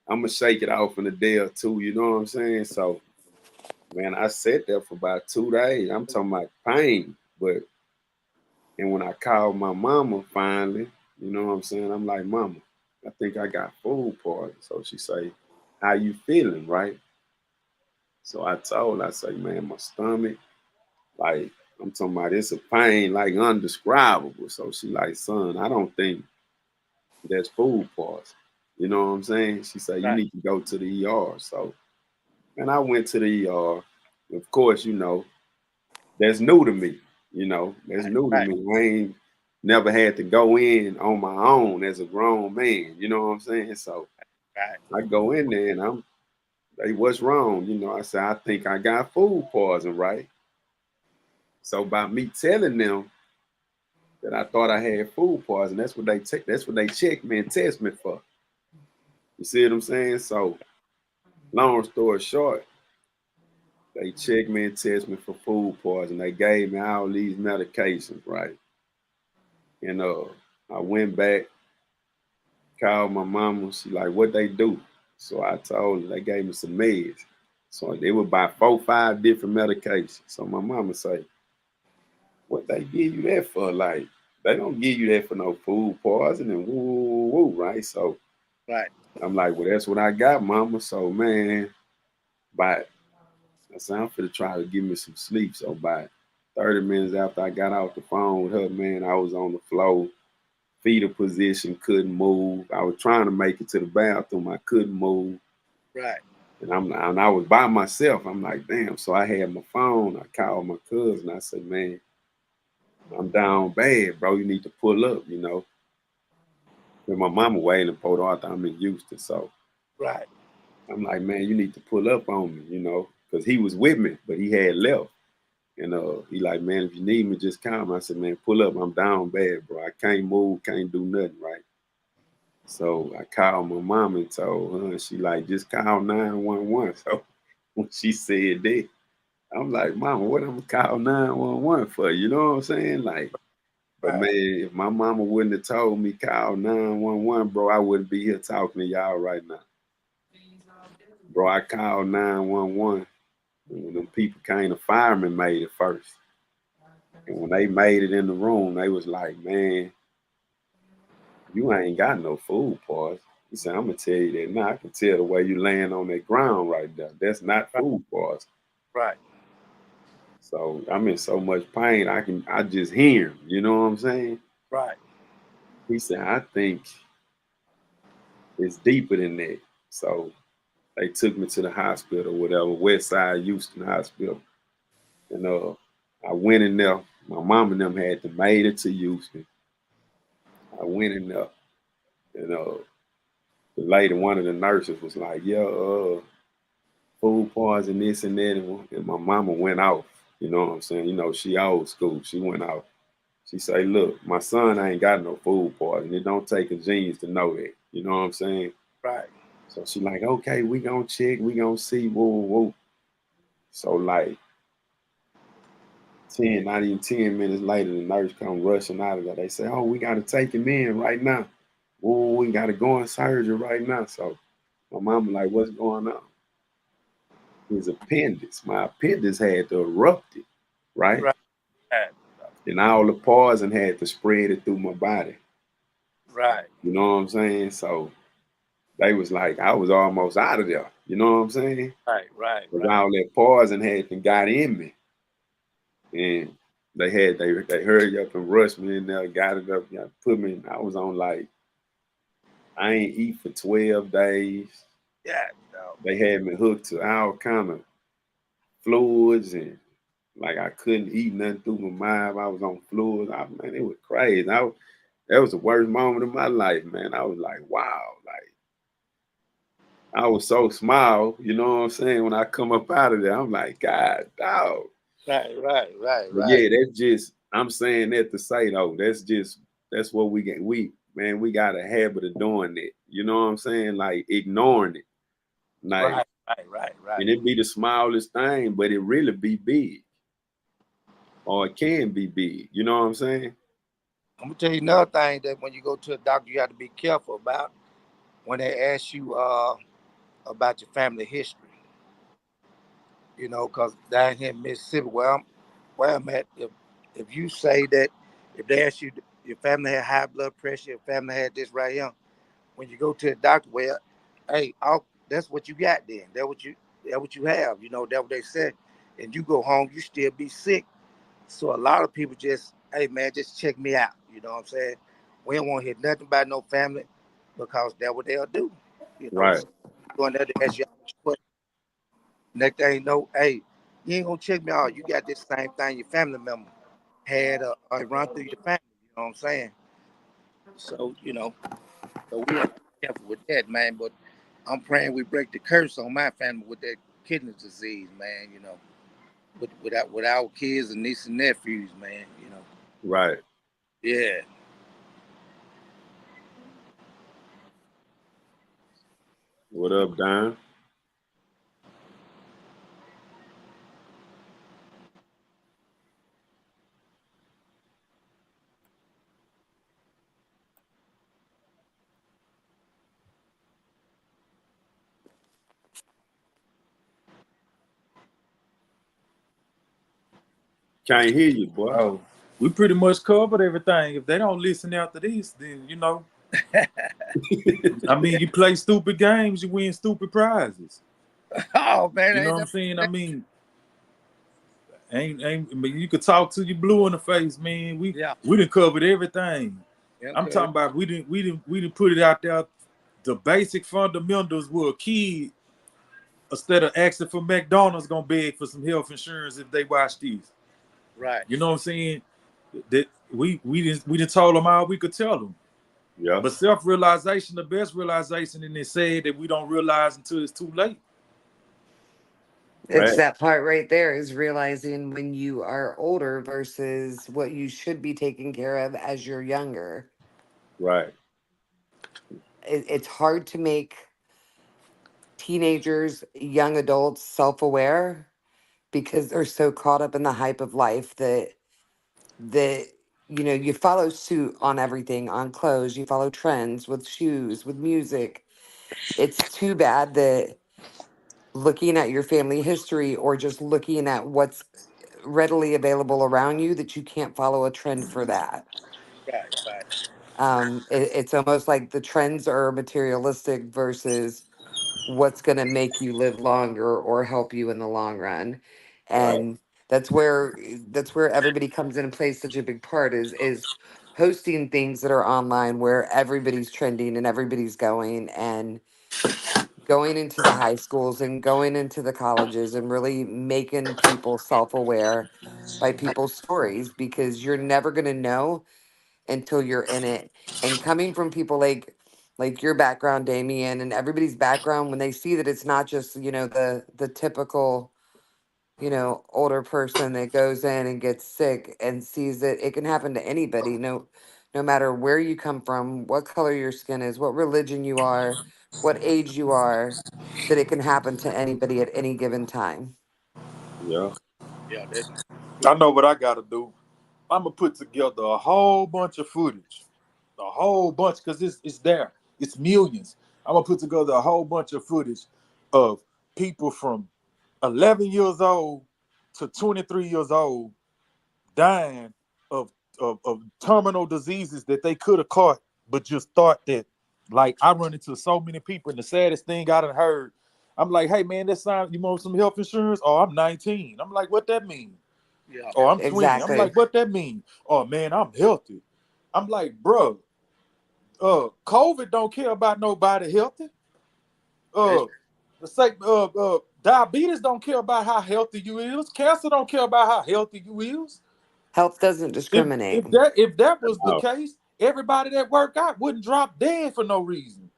I'm gonna shake it off in a day or two. You know what I'm saying? So, man, I sat there for about 2 days. I'm talking about pain. And when I called my mama finally, you know what I'm saying? I'm like, Mama, I think I got food poison. So she say, how you feeling, right? So I told her, I say, man, my stomach, like, I'm talking about it's a pain like undescribable. So she like, son, I don't think that's food poison. You know what I'm saying? She said, you Right. need to go to the ER. So, and I went to the ER. Of course, that's new to me. That's Right. new to Right. me. I ain't never had to go in on my own as a grown man. You know what I'm saying? So Right. I go in there and what's wrong? I said, I think I got food poison, right? So by me telling them that I thought I had food poison, that's what they check me and test me for. You see what I'm saying? So long story short, they checked me and tested me for food poison. They gave me all these medications, right? And I went back, called my mama. She like, what they do? So I told her they gave me some meds. So they were about 4, 5 different medications. So my mama say, what they give you that for? Like, they don't give you that for no food poison and woo, woo, woo, right? So Right. I'm like, well, that's what I got, mama. So man, by I said, I'm finna try to give me some sleep. So by 30 minutes after I got off the phone with her, man, I was on the floor, fetal position, couldn't move. I was trying to make it to the bathroom. I couldn't move. Right. And I was by myself. I'm like, damn. So I had my phone. I called my cousin. I said, man, I'm down bad, bro. You need to pull up. And my mama waiting in Port Arthur. I'm in Houston. So Right. I'm like, man, you need to pull up on me, because he was with me, but he had left. And he like, man, if you need me, just call me. I said, man, pull up. I'm down bad, bro. I can't move, can't do nothing, right? So I called my mom and told her, and she like, just call 911. So when she said that, I'm like, Mama, what I'm gonna call 911 for? You know what I'm saying? Like, but Right. man, if my mama wouldn't have told me call 911, bro, I wouldn't be here talking to y'all right now. Bro, I called 911. And when them people came, the firemen made it first. And when they made it in the room, they was like, man, you ain't got no food parts. He said, I'm gonna tell you that now. I can tell the way you laying on that ground right there. That's not Right. food parts. Right. So I'm in so much pain. I just hear him. You know what I'm saying? Right. He said, I think it's deeper than that. So they took me to the hospital, whatever, West Side Houston Hospital. And I went in there. My mom and them had to made it to Houston. I went in there, and the lady, one of the nurses, was like, "Yeah, food poisoning, this and that," and my mama went off. You know what I'm saying? You know, she old school. She went off. She say, "Look, my son ain't got no food poisoning. It don't take a genius to know that." You know what I'm saying? Right. So she like, "Okay, we gonna check. We gonna see." Whoa, whoa, whoa. So like 10, not even 10 minutes later, the nurse come rushing out of there. They say, "Oh, we got to take him in right now. Oh, we got to go in surgery right now." So my mama like, "What's going on?" His appendix. My appendix had to erupted, right? Right. Right. And all the poison had to spread it through my body. Right. You know what I'm saying? So they was like, I was almost out of there. You know what I'm saying? Right. Right. Because Right. all that poison had got in me. And they hurried up and rushed me in there, got it up, put me in. I was on like, I ain't eat for 12 days. Yeah. No. They had me hooked to all kind of fluids, and like I couldn't eat nothing through my mouth. I was on fluids. Man, it was crazy. That was the worst moment of my life, man. I was like, wow, like I was so small, you know what I'm saying? When I come up out of there, I'm like, God, dog. Right. Right. Right. But Right. yeah, that's just, I'm saying that to say though, that's what we get. We got a habit of doing that. You know what I'm saying? Like ignoring it. Like, Right. Right. Right. Right. and it be the smallest thing, but it really be big. Or it can be big. You know what I'm saying? I'm gonna tell you another thing that when you go to a doctor, you have to be careful about when they ask you about your family history. You know, because down here in Mississippi, where I'm at, if you say that if they ask you your family had high blood pressure, your family had this right here, when you go to the doctor, well, hey, that's what you got then. That what you have. You know, that what they said. And you go home, you still be sick. So a lot of people just, hey man, just check me out. You know what I'm saying? We don't want to hear nothing about no family because that's what they'll do. You know, Right, so going there to ask you what next thing you know, hey, you ain't gonna check me out. You got this same thing your family member had run through your family. You know what I'm saying? So so we have to be careful with that, man. But I'm praying we break the curse on my family with that kidney disease, man. With our kids and nieces and nephews, man. right. Yeah. What up, Don? Can't hear you, boy. Oh, we pretty much covered everything. If they don't listen after this, then I mean, you play stupid games, you win stupid prizes. Oh man, You know ain't what I'm that, saying? I mean, ain't I mean, you could talk to you blue in the face, man. yeah, We done covered everything. I'm okay, talking about we didn't put it out there. The basic fundamentals were a kid instead of asking for McDonald's gonna beg for some health insurance if they watch these. right, You know what I'm saying? That we didn't told them all we could tell them. Yeah, But self-realization, the best realization, and it's sad that we don't realize until it's too late. It's right, that part right there is realizing when you are older versus what you should be taking care of as you're younger. right, It's hard to make teenagers, young adults self aware because they're so caught up in the hype of life that you follow suit on everything, on clothes, you follow trends with shoes, with music. It's too bad that looking at your family history or just looking at what's readily available around you that you can't follow a trend for that. Right, right, It's almost like the trends are materialistic versus what's going to make you live longer or help you in the long run. Right. And that's where everybody comes in and plays such a big part is hosting things that are online where everybody's trending and everybody's going, and going into the high schools and going into the colleges and really making people self-aware by people's stories, because you're never going to know until you're in it. And coming from people like your background, Damien, and everybody's background, when they see that it's not just, the typical, older person that goes in and gets sick, and sees that it can happen to anybody, no matter where you come from, what color your skin is, what religion you are, what age you are, that it can happen to anybody at any given time. Yeah. yeah. That's I know what I got to do. I'm gonna put together a whole bunch of footage, a whole bunch, because it's there. It's millions. I'm gonna put together a whole bunch of footage of people from 11 years old to 23 years old dying of of terminal diseases that they could have caught, but just thought that. Like, I run into so many people, and the saddest thing I done heard, I'm like, hey man, that sound, you want some health insurance? Oh, I'm 19. I'm like, what that mean? yeah, Oh, I'm 20. I'm Exactly. like, what that mean? Oh man, I'm healthy. I'm like, bro, COVID don't care about nobody healthy. that's Uh, diabetes don't care about how healthy you is. Cancer don't care about how healthy you is. Health doesn't If discriminate. if that was the Oh, case, everybody that work out wouldn't drop dead for no reason.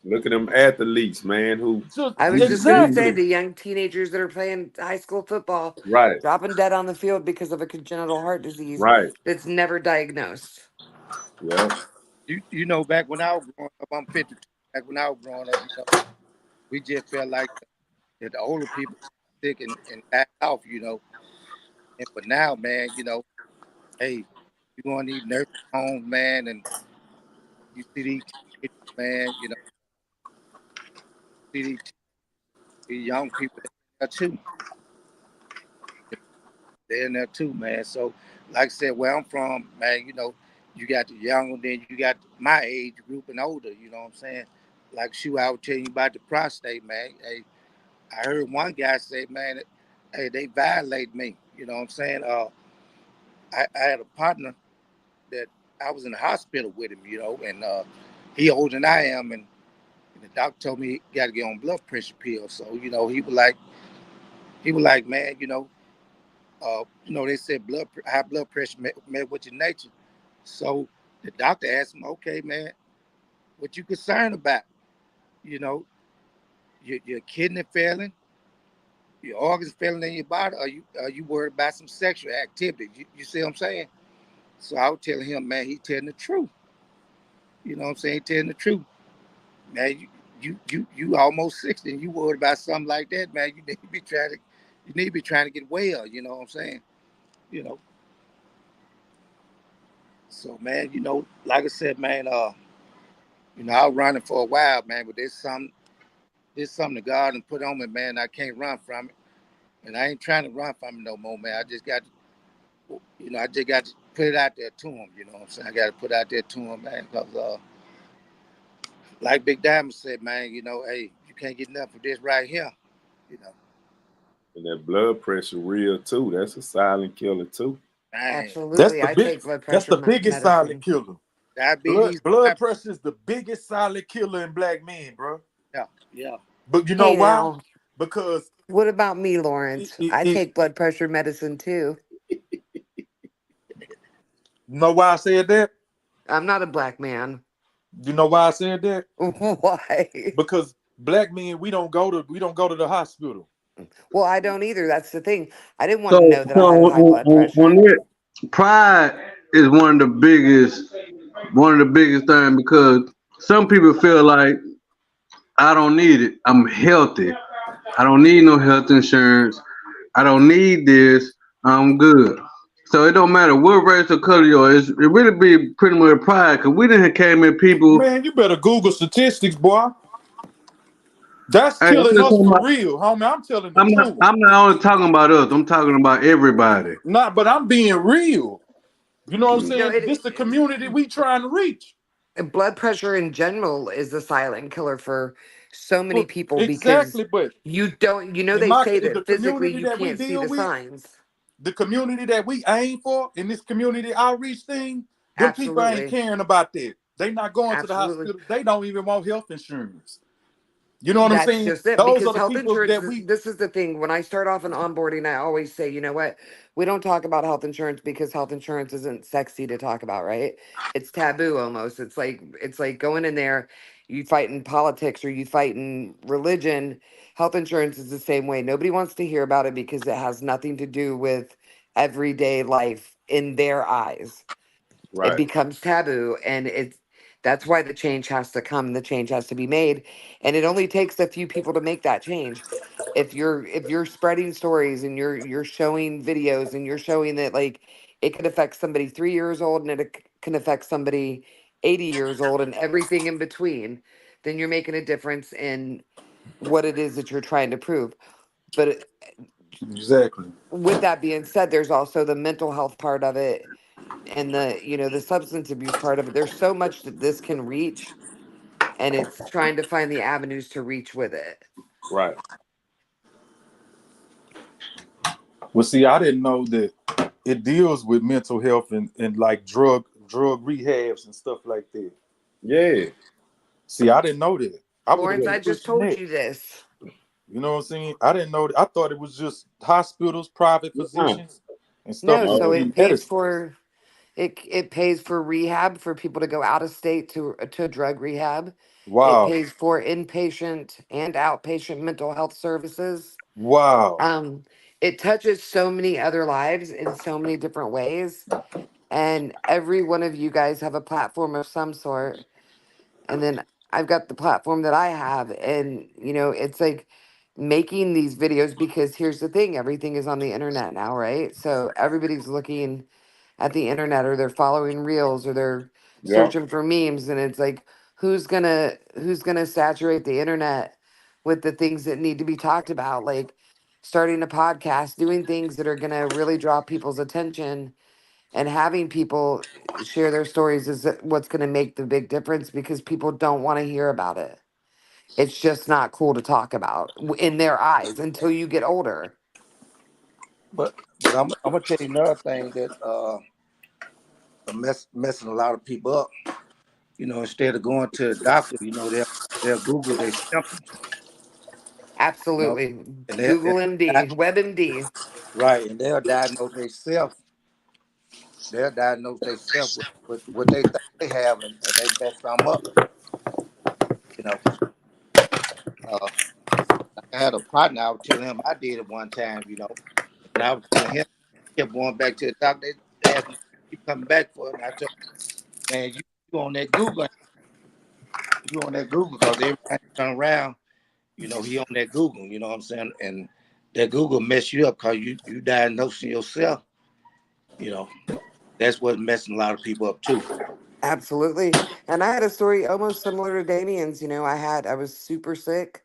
look at them athletes, man, who Just I was just gonna say exactly. the young teenagers that are playing high school football, right, dropping dead on the field because of a congenital heart disease right. that's never diagnosed. Yeah. you know, back when I was growing up, I'm 52. Back when I was growing up, we just felt like that the older people sick and back off, And but now, man, hey, you go in these nursing homes, man, and you see these kids, man, see these young people there too. They're in there too, man. So, like I said, where I'm from, man, you got the young, then you got my age group and older. You know what I'm saying? Like, shoot, I was telling you about the prostate, man. Hey, I heard one guy say, man, hey, they violate me. You know what I'm saying? I had a partner that I was in the hospital with him, and he older than I am, and the doctor told me he got to get on blood pressure pills. So, he was like, man, they said high blood pressure met with your nature. So the doctor asked him, okay, man, what you concerned about? You know, your kidney failing, your organs failing in your body, are you worried about some sexual activity? You see what I'm saying? So I was telling him, man, he telling the truth. You know what I'm saying? He telling the truth. Man, you almost 60 and you worried about something like that, man. You need to be trying to get well, you know what I'm saying? You know. So man, like I said, man, I was running for a while, man, but there's something that God and put on me, man. I can't run from it. And I ain't trying to run from it no more, man. I just got to put it out there to him, you know what I'm saying? I got to put it out there to him, man, because like Big Diamond said, man, hey, you can't get enough of this right here, you know. And that blood pressure real too. That's a silent killer too. Man, That's Absolutely. the I big. take blood That's pressure the biggest silent medicine. killer. Blood diabetes, blood pressure is the biggest silent killer in black men, bro. yeah, yeah. But you know Hey why? now, Because what about me, it, Lawrence? it, I it take blood pressure medicine too. you know why I said that? I'm not a black man. You know why I said that? Why? Because black men, we don't go to the hospital. Well, I don't either. That's the thing. I didn't want to So, know that so I had high blood on pressure. it, pride is one of the biggest things because some people feel like I don't need it. I'm healthy. I don't need no health insurance. I don't need this. I'm good. So it don't matter what race or color you are. It really be pretty much pride because we didn't came in people. Man, you better Google statistics, boy. That's Hey, killing us for real, homie. I'm telling the truth. I'm not only talking about us. I'm talking about everybody. Not, but I'm being real. You know what I'm No, saying? This the community we trying to reach. blood pressure in general is a silent killer for so many But people because exactly, but you don't, in they say the that physically community you that we can't see deal the with, signs. the community that we aim for in this community outreach thing, them people ain't Absolutely. caring about that. They not going to the Absolutely. hospital. They don't even want health insurance. You know what I'm That's saying? just it. Those Because are the health people insurance, that we this is the thing. When I start off in onboarding, I always say, you know what? We don't talk about health insurance because health insurance isn't sexy to talk about, right? It's taboo almost. It's like going in there, you fight in politics or you fight in religion. Health insurance is the same way. Nobody wants to hear about it because it has nothing to do with everyday life in their eyes. It Right. becomes taboo, and that's why the change has to come, the change has to be made, and it only takes a few people to make that change. If you're spreading stories and you're showing videos and you're showing that, like, it could affect somebody 3 years old and can affect somebody 80 years old and everything in between, then you're making a difference in what it is that you're trying to prove. But exactly. with that being said, there's also the mental health part of it and the substance abuse part of it. There's so much that this can reach, and it's trying to find the avenues to reach with it. Right. Well, see, I didn't know that it deals with mental health and like drug rehabs and stuff like that. Yeah. See, I didn't know that. I would have Lawrence, been I just pushing told that. you this. You know what I'm saying? I didn't know that. I thought it was just hospitals, private Uh, physicians, and stuff No, like so no. that. it pays Medicine. for it pays for rehab for people to go out of state to drug rehab. It Wow. pays for inpatient and outpatient mental health services. Wow. Um, it touches so many other lives in so many different ways, and every one of you guys have a platform of some sort, and then I've got the platform that I have, and it's like making these videos because here's the thing, everything is on the internet now, right? So everybody's looking at the internet, or they're following reels, or they're Yeah. searching for memes, and it's like, who's gonna saturate the internet with the things that need to be talked about, like starting a podcast, doing things that are gonna really draw people's attention, and having people share their stories is what's going to make the big difference, because people don't want to hear about it. It's just not cool to talk about in their eyes until you get older. But I'm gonna tell you another thing that messing a lot of people up. Instead of going to the doctor, they'll Google their symptoms. You know, Absolutely. and Google di- MD, WebMD. right, and they'll diagnose themselves with what they think they have, and they mess some up. You know, uh, I had a partner. I was telling him I did it one time. And I was telling him, he kept going back to the doctor. They asked me, keep coming back for it. And I told him, man, you on that Google, you on that Google, because every time you turn around, he on that Google. You know what I'm saying? And that Google mess you up because you diagnosing yourself. You know, that's what's messing a lot of people up too. Absolutely. And I had a story almost similar to Damien's. I was super sick.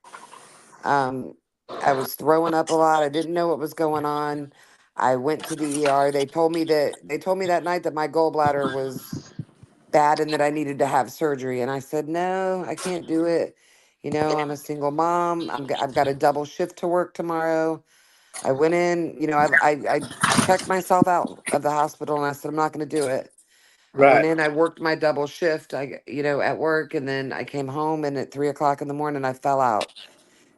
Um, I was throwing up a lot. I didn't know what was going on. I went to the ER. They told me that night that my gallbladder was bad and that I needed to have surgery. And I said, no, I can't do it. I'm a single mom. I've got a double shift to work tomorrow. I went in, I checked myself out of the hospital and I said, I'm not going to do it. I went Right, in, I worked my double shift, at work. And then I came home, and at 3 o'clock in the morning, I fell out,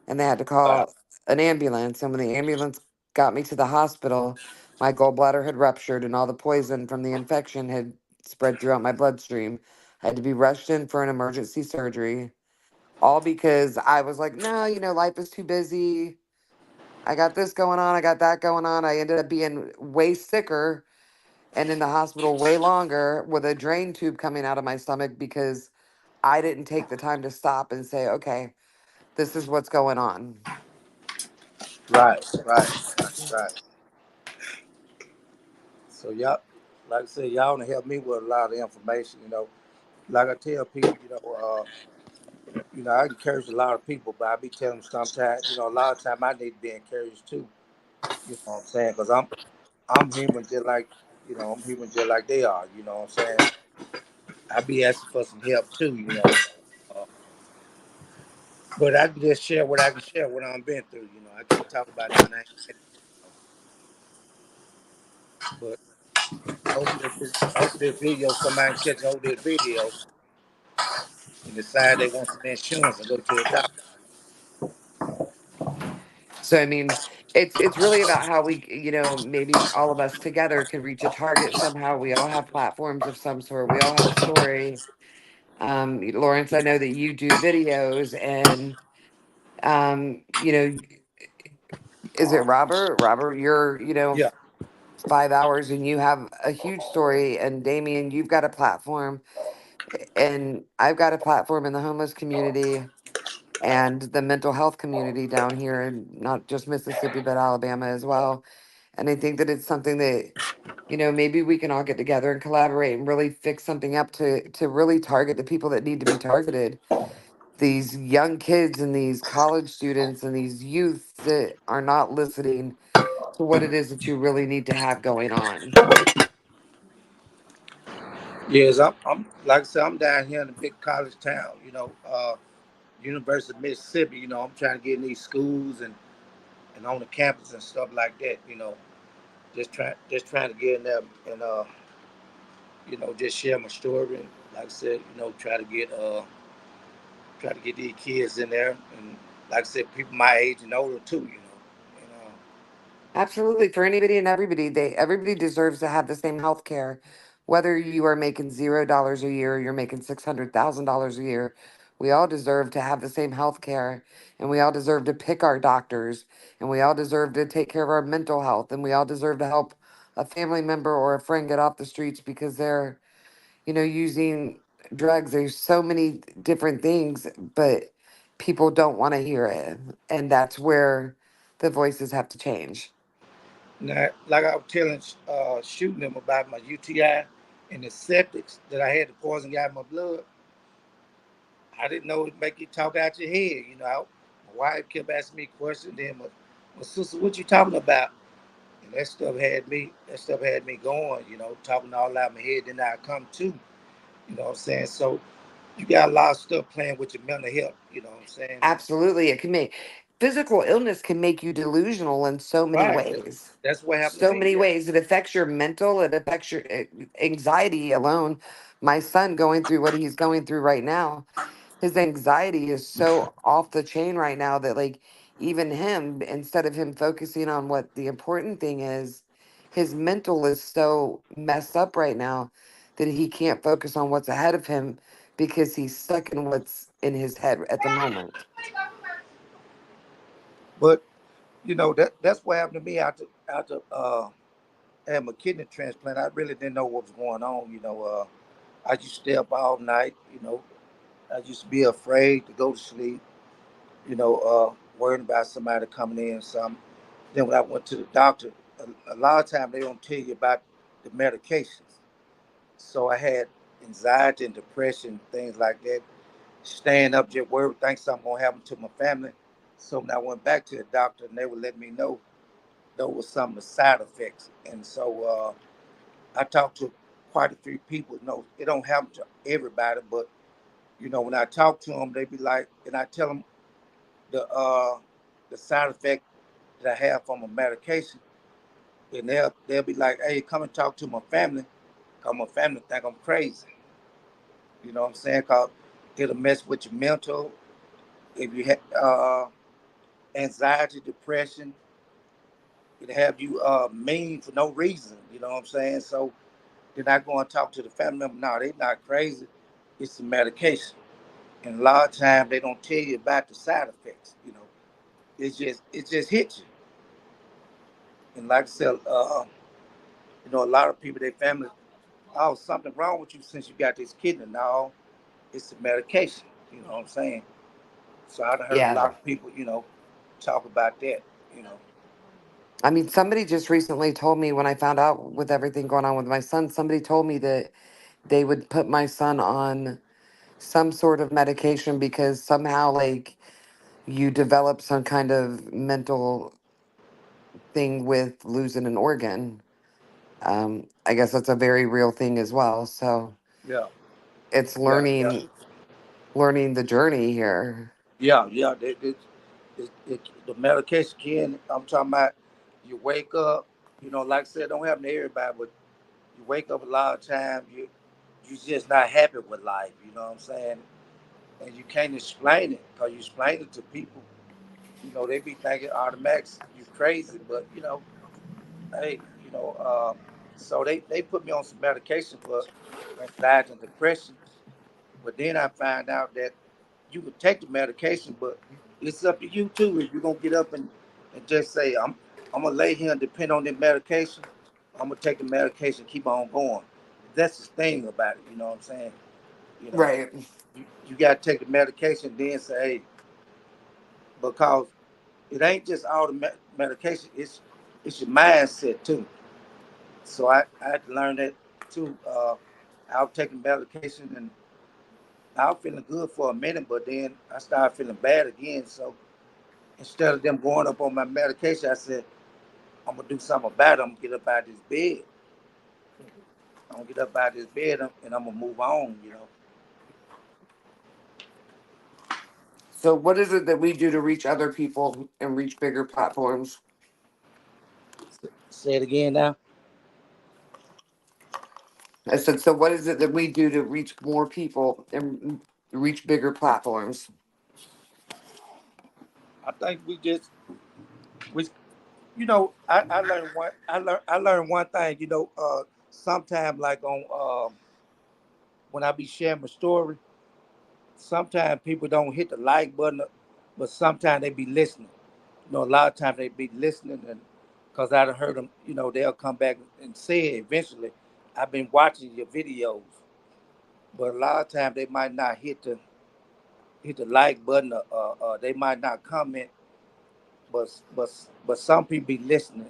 and they had to right, call an ambulance. And when the ambulance got me to the hospital, my gallbladder had ruptured and all the poison from the infection had spread throughout my bloodstream. I had to be rushed in for an emergency surgery, all because I was like, no, life is too busy. I got this going on, I got that going on. I ended up being way sicker and in the hospital way longer with a drain tube coming out of my stomach because I didn't take the time to stop and say, okay, this is what's going on. right, right, right. So y'all, like I said, y'all gonna help me with a lot of information. Like I tell people, I encourage a lot of people, but I be telling them sometimes, a lot of time I need to be encouraged too. You know what I'm saying? Because I'm human just like, I'm human just like they are. You know what I'm saying? I be asking for some help too. Uh, but I can just share what I can share, what I've been through. I can't talk about nothing. But hopefully this video, somebody can catch hold of this video and decide they want some insurance and go to the doctor. So I mean, it's really about how we, maybe all of us together can reach a target somehow. We all have platforms of some sort. We all have a story. Lawrence, I know that you do videos, and is it Robert? Robert, you're, Yeah. 5 hours, and you have a huge story. And Damien, you've got a platform, and I've got a platform in the homeless community and the mental health community down here, and not just Mississippi, but Alabama as well. And I think that it's something that, maybe we can all get together and collaborate and really fix something up to really target the people that need to be targeted. These young kids and these college students and these youth that are not listening to what it is that you really need to have going on. Yes, I'm like I said, I'm down here in a big college town. University of Mississippi. I'm trying to get in these schools and on the campus and stuff like that. Just trying to get in there and just share my story and like I said, try to get these kids in there and like I said, people my age and older too. And Absolutely. For anybody and everybody, everybody deserves to have the same health care. Whether you are making $0 a year or you're making $600,000 a year, we all deserve to have the same health care, and we all deserve to pick our doctors, and we all deserve to take care of our mental health, and we all deserve to help a family member or a friend get off the streets because they're, using drugs. There's so many different things, but people don't want to hear it. And that's where the voices have to change. now, like I was telling shooting them about my UTI and the septics that I had the poison got in my blood. I didn't know it make you talk out your head. My wife kept asking me questions. Then my sister, what you talking about? And that stuff had me going. Talking all out my head. Then I come to. You know what I'm saying? So you got a lot of stuff playing with your mental health. You know what I'm saying? Absolutely. It can make physical illness can make you delusional in so many Right. ways. That's what happened to So me. many Yeah. ways. It affects your mental, it affects your anxiety alone. My son going through what he's going through right now, his anxiety is so off the chain right now that, like, even him, instead of him focusing on what the important thing is, his mental is so messed up right now that he can't focus on what's ahead of him because he's stuck in what's in his head at the moment. But that's what happened to me after I had my kidney transplant. I really didn't know what was going on. I used to stay up all night. I used to be afraid to go to sleep. Worrying about somebody coming in. Some. Then when I went to the doctor, a lot of times they don't tell you about the medications. So I had anxiety and depression, things like that. Staying up, just worried, think something gonna happen to my family. So when I went back to the doctor, and they would let me know those were some of the side effects. And so I talked to quite a few people. It don't happen to everybody, but when I talk to them, they be like, and I tell them the side effect that I have from a medication, and they'll be like, "Hey, come and talk to my family, cause my family think I'm crazy." You know what I'm saying? Cause it'll mess with your mental. If you have anxiety, depression, it'll have you mean for no reason. You know what I'm saying? So then I go and talk to the family member. No, they not crazy. It's the medication. And a lot of times they don't tell you about the side effects. It just hits you. And like I said, a lot of people, their family, oh, something wrong with you since you got this kidney. No, it's the medication. You know what I'm saying? So I've heard a Yeah. lot of people, talk about that. You know, I mean, somebody just recently told me when I found out with everything going on with my son, somebody told me that they would put my son on some sort of medication because somehow like you develop some kind of mental thing with losing an organ. I guess that's a very real thing as well. So Yeah, it's yeah, yeah, learning the journey here. yeah, yeah. The medication can. I'm talking about. You wake up. You know, like I said, don't happen to everybody, but you wake up a lot of times. You just not happy with life. You know what I'm saying? And you can't explain it because you explain it to people. You know, they be thinking automatics you crazy, but hey, so they put me on some medication for anxiety and depression. But then I find out that you can take the medication, but it's up to you too if you're gonna get up and just say I'm gonna lay here and depend on the medication. I'm gonna take the medication, keep on going. That's the thing about it, you know what I'm saying? You know, Right. you gotta take the medication, then say, hey, because it ain't just all the medication, it's your mindset too. So I had to learn that too. I was taking medication and I was feeling good for a minute, but then I started feeling bad again. So instead of them going up on my medication, I said, I'm gonna do something about it. I'm gonna get up out of this bed. I'm gonna get up out of this bed and I'm gonna move on. So what is it that we do to reach other people and reach bigger platforms? Say it again now. I said, so what is it that we do to reach more people and reach bigger platforms? I think we I learned one thing, sometime like on when I be sharing my story, sometimes people don't hit the like button, but sometimes they be listening. A lot of times they be listening, and because I done heard them, they'll come back and say it eventually. I've been watching your videos, but a lot of times they might not hit the like button, or they might not comment, but some people be listening.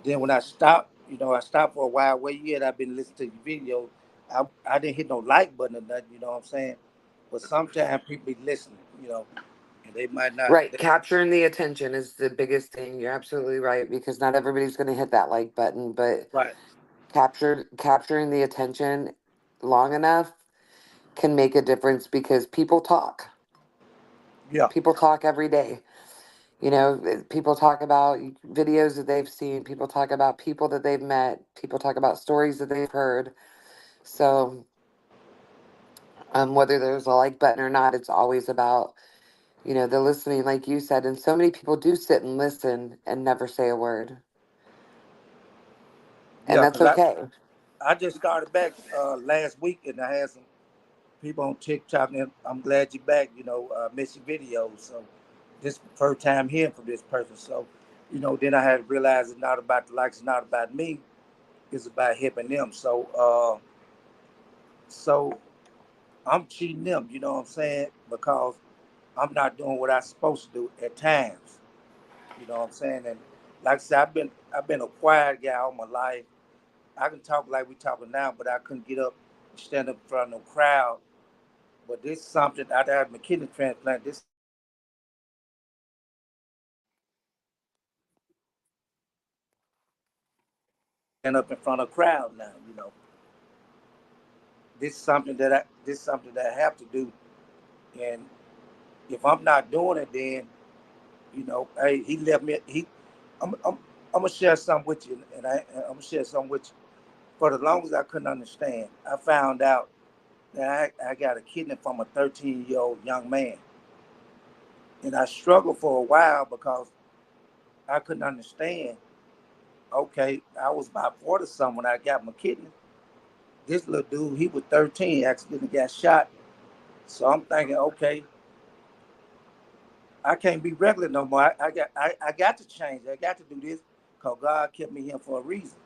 Then when I stop, I stop for a while. Where you at? I've been listening to your video. I didn't hit no like button or nothing. You know what I'm saying? But sometimes people be listening, and they might not. Right. Capturing the attention is the biggest thing. You're absolutely right because not everybody's going to hit that like button, but Right. capturing the attention long enough can make a difference because people talk. Yeah. People talk every day. People talk about videos that they've seen, people talk about people that they've met, people talk about stories that they've heard. So, whether there's a like button or not, it's always about, the listening, like you said. And so many people do sit and listen and never say a word. And Yeah. that's Cause I okay. I just started back last week, and I had some people on TikTok, and I'm glad you're back. Miss your videos. So this first time hearing from this person. So, then I had to realize it's not about the likes, it's not about me. It's about helping them. So I'm cheating them. You know what I'm saying? Because I'm not doing what I'm supposed to do at times. You know what I'm saying? And like I said, I've been a quiet guy all my life. I can talk like we talking now, but I couldn't get up and stand up in front of no crowd. But this is something I had my kidney transplant. This is something that I have to do. Stand up in front of a crowd now. This is something that I have to do. And if I'm not doing it, then hey, he left me. I'm gonna share something with you, and I'm gonna share something with you. For the longest I couldn't understand, I found out that I got a kidney from a 13-year-old young man, and I struggled for a while because I couldn't understand. Okay, I was about 40 something when I got my kidney. This little dude, he was 13, accidentally got shot. So I'm thinking, okay, I can't be regular no more. I got to change. I got to do this because God kept me here for a reason.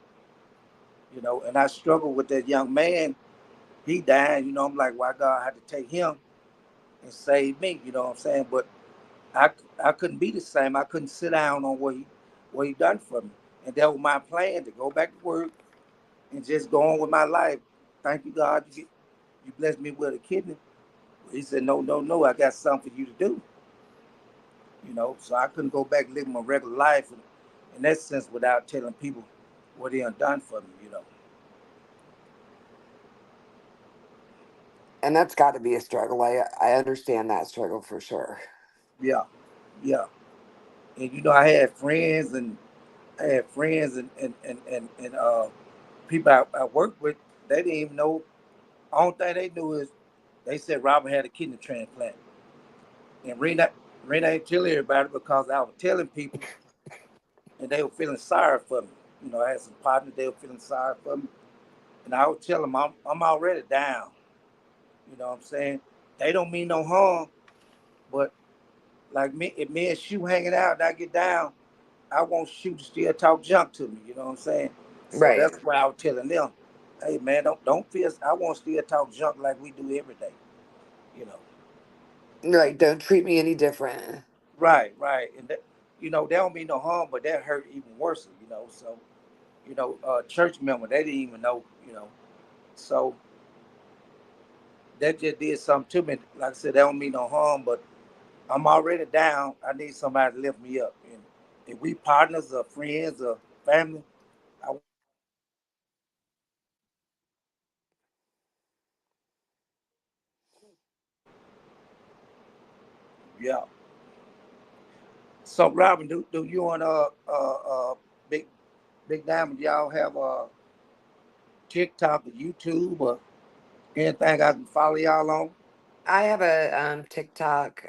And I struggled with that young man. He died. I'm like, why God had to take him and save me? You know what I'm saying? But I, I couldn't be the same. I couldn't sit down on what he done for me. And that was my plan to go back to work and just go on with my life. Thank you, God. You blessed me with a kidney. He said, no, no, no, I got something for you to do. So I couldn't go back and live my regular life in that sense without telling people what he done for me. And that's got to be a struggle. I understand that struggle for sure. Yeah, yeah. And I had friends and people I worked with. They didn't even know. Only thing they knew is they said Robert had a kidney transplant, and Rena ain't tell everybody because I was telling people, and they were feeling sorry for me. I had some partners, they were feeling sorry for me, and I would tell them I'm already down. You know what I'm saying? They don't mean no harm, but like me, if me and Shoe hanging out and I get down, I want Shoe to still talk junk to me. You know what I'm saying? So Right. that's why I was telling them, hey man, don't feel. I want to still talk junk like we do every day. You know. Right. Don't treat me any different. Right, right, and that don't mean no harm, but that hurt even worse. So church member they didn't even know. So that just did something to me. Like I said, that don't mean no harm, but I'm already down. I need somebody to lift me up. And if we partners or friends or family, I yeah. So Robin, do you and big big diamond y'all have TikTok or YouTube or anything I can follow y'all on? I have a TikTok.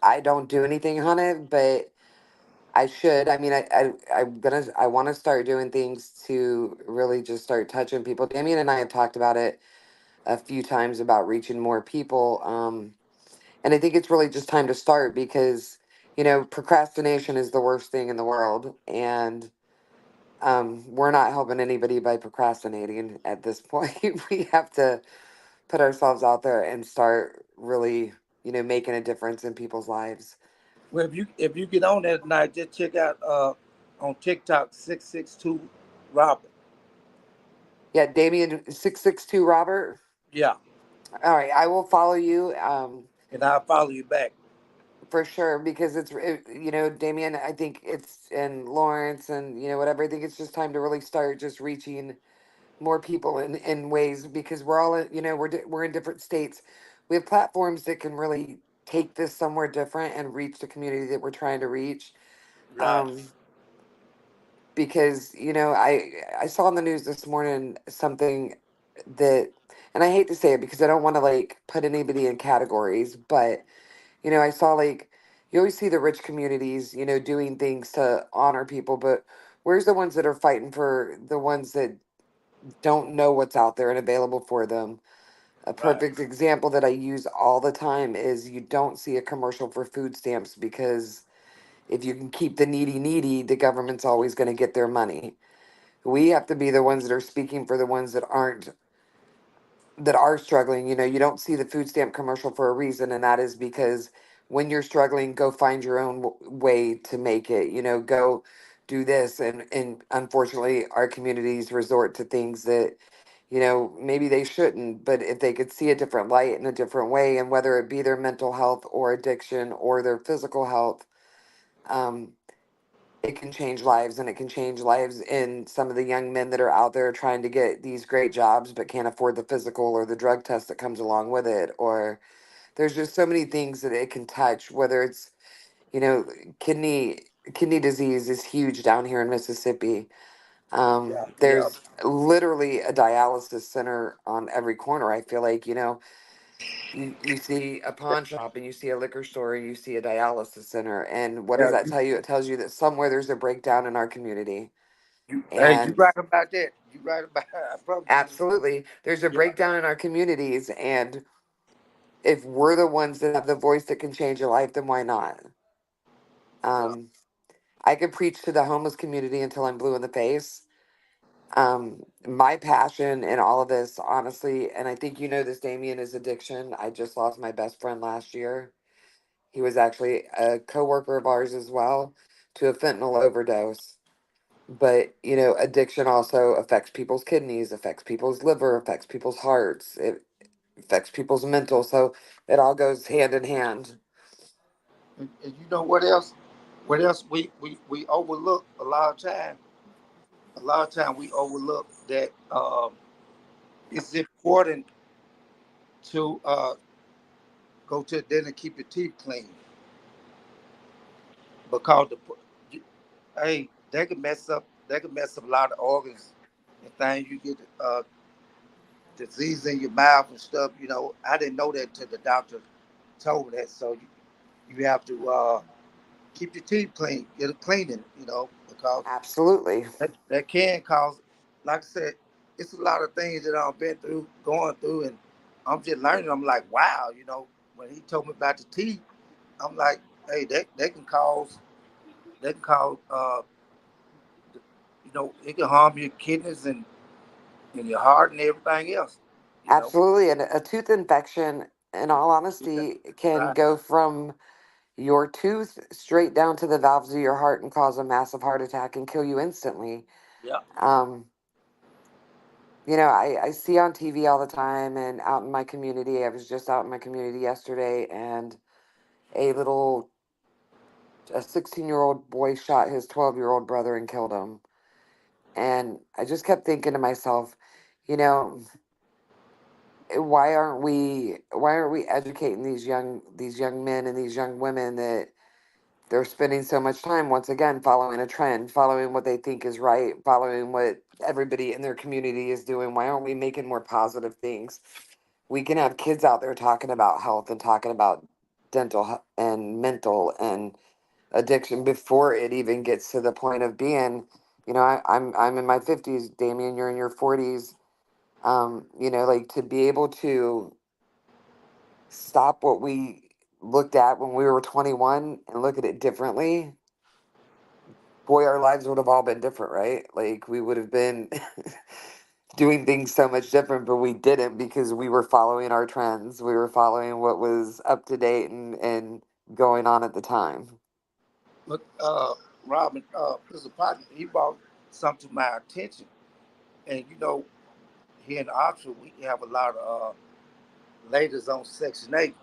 I don't do anything on it, but I should. I mean, I want to start doing things to really just start touching people. Damien and I have talked about it a few times about reaching more people. And I think it's really just time to start because, procrastination is the worst thing in the world. And we're not helping anybody by procrastinating at this point. We have to put ourselves out there and start really, making a difference in people's lives. Well, if you get on there tonight, just check out on TikTok 662 Robert. Yeah, Damien 662 Robert. Yeah, All right, I will follow you. and I'll follow you back. For sure, because Damien, I think it's in Lawrence and whatever. I think it's just time to really start just reaching more people in ways because we're all we're in different states. We have platforms that can really take this somewhere different and reach the community that we're trying to reach. Right, Um, because I saw in the news this morning something that, and I hate to say it because I don't want to like put anybody in categories, but I saw like you always see the rich communities, doing things to honor people, but where's the ones that are fighting for the ones that don't know what's out there and available for them? A right, perfect example that I use all the time is you don't see a commercial for food stamps because if you can keep the needy needy, the government's always going to get their money. We have to be the ones that are speaking for the ones that are struggling. You don't see the food stamp commercial for a reason, and that is because when you're struggling, go find your own way to make it. Go do this, and unfortunately, our communities resort to things that maybe they shouldn't. But if they could see a different light in a different way, and whether it be their mental health or addiction or their physical health, um, it can change lives, and it can change lives in some of the young men that are out there trying to get these great jobs but can't afford the physical or the drug test that comes along with it. Or there's just so many things that it can touch, whether it's you know kidney kidney disease is huge down here in Mississippi. yeah, yeah, There's literally a dialysis center on every corner. I feel like you see a pawn shop and you see a liquor store and you see a dialysis center, and what does yeah. that tell you? It tells you that somewhere there's a breakdown in our community. You And right about that. You right about. I promise you. absolutely, there's a Yeah, breakdown in our communities, and if we're the ones that have the voice that can change your life, then why not? yeah, um I could preach to the homeless community until I'm blue in the face. My passion in all of this, honestly, and I think this, Damien, is addiction. I just lost my best friend last year. He was actually a coworker of ours as well, to a fentanyl overdose. But addiction also affects people's kidneys, affects people's liver, affects people's hearts. affects people's mental. So it all goes hand in hand. And you know what else? What else we overlook a lot of time? A lot of time we overlook that it's important to go to the dentist and keep your teeth clean because hey, they can mess up a lot of organs and things. You get disease in your mouth and stuff. You know, I didn't know that till the doctor told me that. So you have to keep your teeth clean, get it cleaning. You know, because Absolutely. that can cause, like I said, it's a lot of things that I've been through, going through, and I'm just learning. I'm like, wow, you know, when he told me about the teeth, I'm like, hey, they can cause, they can cause, you know, it can harm your kidneys and your heart and everything else, you know. Absolutely. And a tooth infection, in all Yeah, honesty, can right. go from your tooth straight down to the valves of your heart and cause a massive heart attack and kill you instantly. Yeah. Um, I see on TV all the time and out in my community. I was just out in my community yesterday, and a little, a 16-year-old boy shot his 12-year-old brother and killed him. And I just kept thinking to myself, you know, why aren't we educating these young men and these young women that they're spending so much time once again following a trend, following what they think is right, following what everybody in their community is doing? Why aren't we making more positive things? We can have kids out there talking about health and talking about and mental and addiction before it even gets to the point of being, I'm in my 50s, Damien, you're in your 40s. Like, to be able to stop what we looked at when we were 21 and look at it differently, boy, our lives would have all been different, right? Like, we would have been doing things so much different, but we didn't because we were following our trends. We were following what was up to date and going on at the time. But Robin, this is a partner. He brought something to my attention, and you know, here in Oxford, we have a lot of ladies on Section 8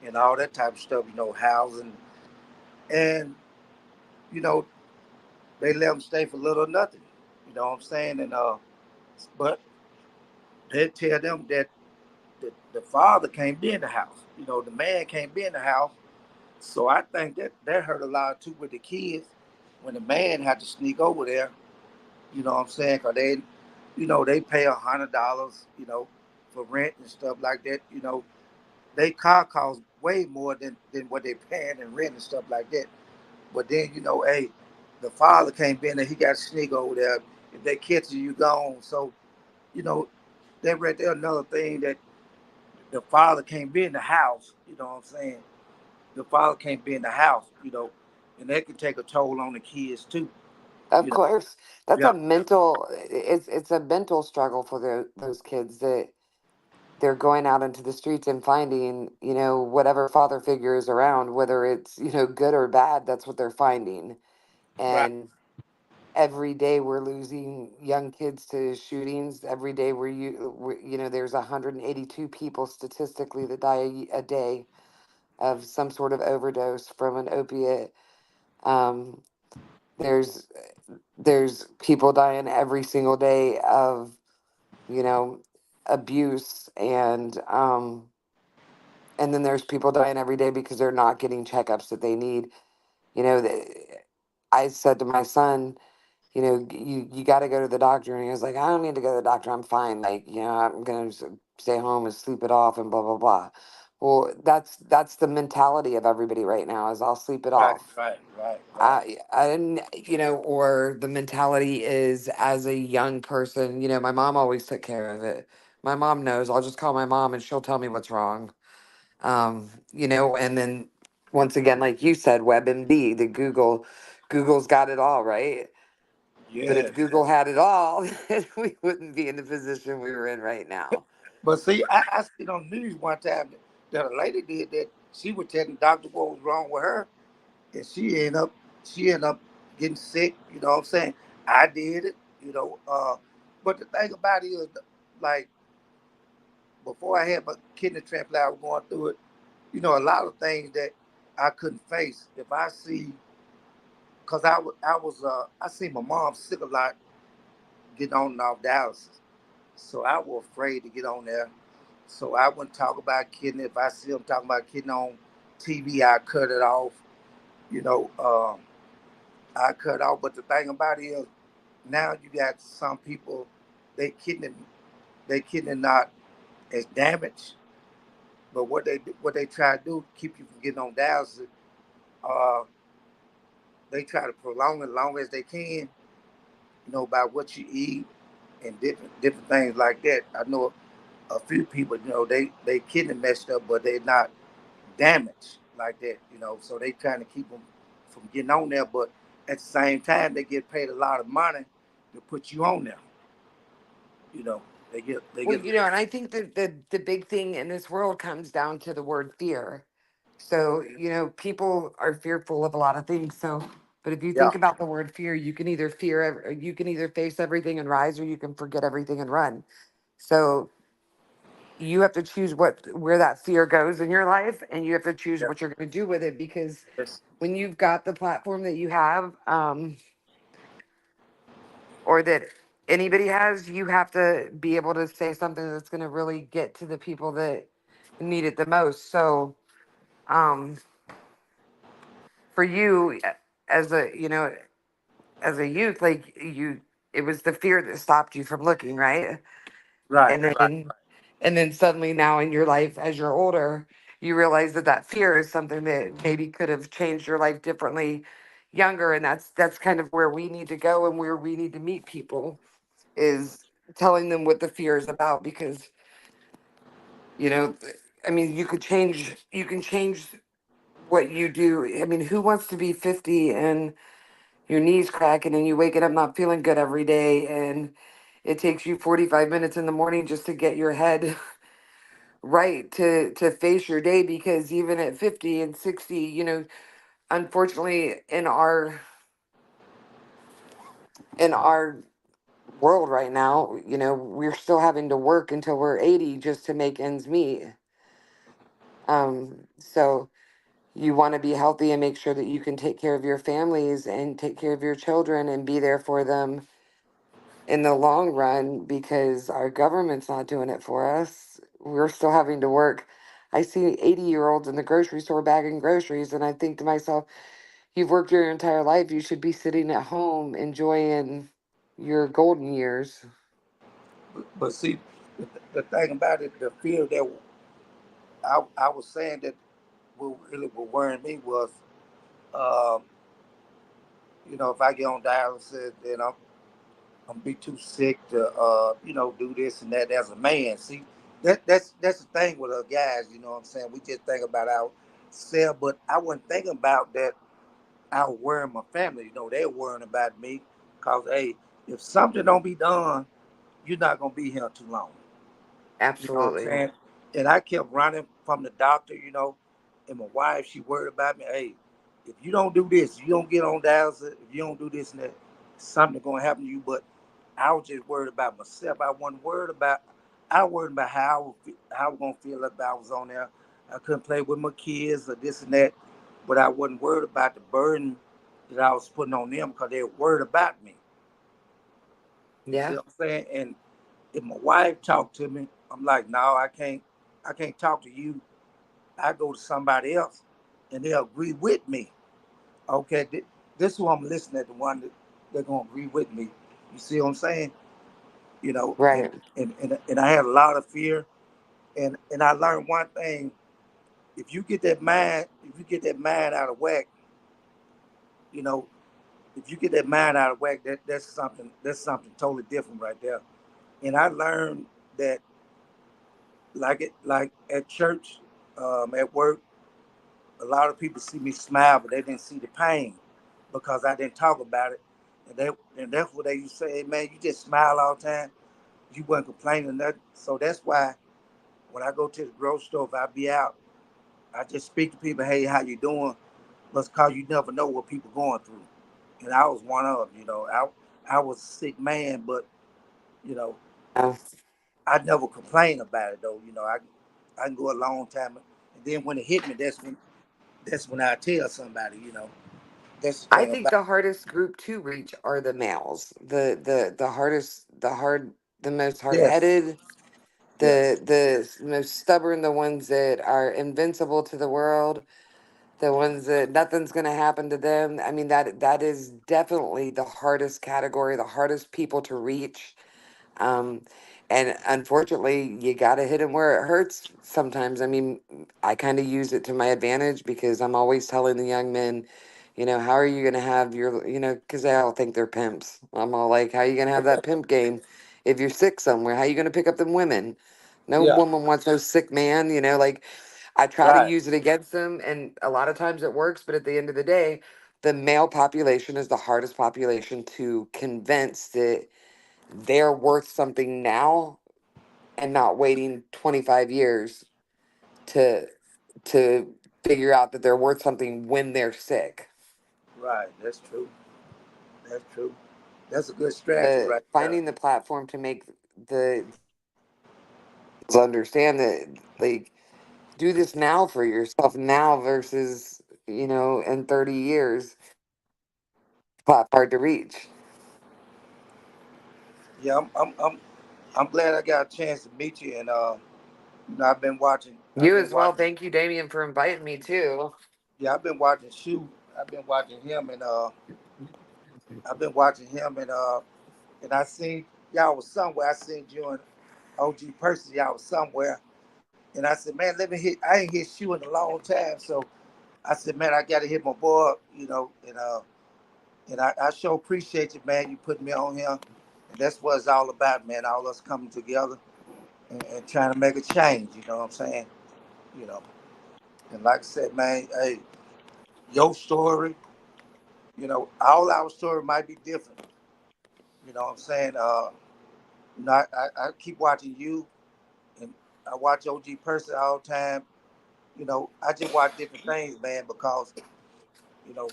and all that type of stuff. You know, housing, and you know, they let them stay for little or nothing. You know what I'm saying? And but they tell them that the father can't be in the house. You know, the man can't be in the house. So I think that hurt a lot too with the kids when the man had to sneak over there. You know what I'm saying? Cause they, you know, they pay $100, you know, for rent and stuff like that. You know, they car costs way more than what they paying in rent and stuff like that. But then, you know, hey, the father can't be in there. He got to sneak over there. If they catch you, you gone. So, you know, that right there another thing that the father can't be in the house. You know what I'm saying? The father can't be in the house. You know, and that can take a toll on the kids too. Of You know, course, that's yeah, it's a mental struggle for those kids that they're going out into the streets and finding, whatever father figure is around, whether it's, good or bad, that's what they're finding. right. And every day we're losing young kids to shootings. Every day there's 182 people statistically that die a day of some sort of overdose from an opiate. Um, there's there's people dying every single day of, you know, abuse, and then there's people dying every day because they're not getting checkups that they need. You know, I said to my son, you got to go to the doctor, and he was like, I don't need to go to the doctor. I'm fine. Like, I'm gonna stay home and sleep it off and blah blah blah. Well, that's the mentality of everybody right now, is I'll sleep it Right, off. right, right, right. And or the mentality is, as a young person, my mom always took care of it. My mom knows. I'll just call my mom and she'll tell me what's wrong. And then once again, like you said, WebMD, the Google's got it all, right? But Yeah. if Google had it all, then we wouldn't be in the position we were in right now. But see, I seen on the news one time that a lady did that. She was telling the doctor what was wrong with her, and she ended up getting sick. You know what I'm saying? I did it. You know, but the thing about it is, like, before I had my kidney transplant, I was going through it. You know, a lot of things that I couldn't face. If I see, cause I seen my mom sick a lot getting on and off dialysis, so I was afraid to get on there. So I wouldn't talk about kidney. If I see them talking about kidney on TV, I cut it off. You know, I cut off. But the thing about it is, now you got some people, they kidney, they kidney not as damaged. But what they try to do keep you from getting on dialysis. Uh, they try to prolong it as long as they can. You know about what you eat and different things like that. I know a few people. You know they kidney messed up, but they're not damaged like that. You know, so they trying to keep them from getting on there. But at the same time, they get paid a lot of money to put you on there. You know, they Well, get you know, and I think that the big thing in this world comes down to the word fear. So, you know, people are fearful of a lot of things. So, but if you yeah think about the word fear, you can either you can either face everything and rise, or you can forget everything and run. So you have to choose where that fear goes in your life, and you have to choose yeah what you're going to do with it. Because yes, when you've got the platform that you have, or that anybody has, you have to be able to say something that's going to really get to the people that need it the most. So, um, for you, as a, you know, as a youth, like you, it was the fear that stopped you from looking, right? right And then suddenly now in your life, as you're older, you realize that that fear is something that maybe could have changed your life differently younger. And that's kind of where we need to go, and where we need to meet people, is telling them what the fear is about. Because, you know, I mean, you can change what you do. I mean, who wants to be 50 and your knees cracking and you waking up not feeling good every day, and it takes you 45 minutes in the morning just to get your head right to face your day? Because even at 50 and 60, you know, unfortunately in our world right now, you know, we're still having to work until we're 80 just to make ends meet. So you want to be healthy and make sure that you can take care of your families and take care of your children and be there for them in the long run, because our government's not doing it for us. We're still having to work. I see 80-year-olds in the grocery store bagging groceries, and I think to myself, you've worked your entire life. You should be sitting at home enjoying your golden years. but see, the thing about it, the fear that I was saying that what really was worrying me was, um, you know, if I get on dialysis, then I'm be too sick to, you know, do this and that as a man. See, that's the thing with us guys. You know what I'm saying? We just think about ourselves, but I wasn't thinking about that. I was worrying my family. You know, they were worrying about me, cause hey, if something don't be done, you're not gonna be here too long. You know what I'm Absolutely. saying? And I kept running from the doctor, you know, and my wife, she worried about me. Hey, if you don't do this, you don't get on dialysis, if you don't do this and that, something gonna happen to you. But I was just worried about myself. I was worried about how I was gonna feel if I was on there. I couldn't play with my kids or this and that, but I wasn't worried about the burden that I was putting on them because they were worried about me. You see Yeah. what I'm saying? And if my wife talked to me, I'm like, no, I can't talk to you. I go to somebody else, and they'll agree with me. Okay, this is who I'm listening at, the one that they're gonna agree with me. You see what I'm saying? You know, Right. and I had a lot of fear, and I learned one thing: if you get that mind out of whack, you know, if you get that mind out of whack, that's something totally different right there. And I learned that like at church, at work, a lot of people see me smile, but they didn't see the pain because I didn't talk about it. And that's what they used to say, hey, man, you just smile all the time. You weren't complaining nothing. So that's why when I go to the grocery store, if I be out, I just speak to people, hey, how you doing? Because you never know what people going through. And I was one of them, you know. I was a sick man, but you know, Yeah. I never complain about it though. I can go a long time, and then when it hit me, that's when I tell somebody. That's the I thing think about. the hardest group to reach are the males. The hardest, the most hard Yes, headed, yes, the most stubborn, the ones that are invincible to the world, the ones that nothing's going to happen to them. I mean, that is definitely the hardest category, the hardest people to reach. Um, and unfortunately, you got to hit them where it hurts sometimes. I mean, I kind of use it to my advantage because I'm always telling the young men, how are you going to have your, because they all think they're pimps. I'm all like, how are you going to have that pimp game if you're sick somewhere? How are you going to pick up them women? No yeah, woman wants no sick man, like I try to right, use it against them, and a lot of times it works, but at the end of the day, the male population is the hardest population to convince that they're worth something now and not waiting 25 years to to figure out that they're worth something when they're sick. right. That's true. That's true. That's a good strategy The right there. finding the platform to make the understand that, like, do this now for yourself now versus in 30 years, hard to reach. Yeah, I'm glad I got a chance to meet you, and I've been watching. I've You been as well. watching. Thank you, Damien, for inviting me too. Yeah, I've been watching Shoe. I've been watching him, and I've been watching him, and I seen y'all was somewhere. I seen you and OG Percy. Y'all was somewhere, and I said, man, let me hit. I ain't hit Shoe in a long time, so I said, man, I got to hit my boy, and I sure appreciate you, man. You putting me on here, and that's what it's all about, man. All us coming together and trying to make a change. You know what I'm saying? You know, and like I said, man, hey, your story, all our story might be different. You know what I'm saying? I keep watching you, and I watch OG Person all the time. I just watch different things, man, because you know,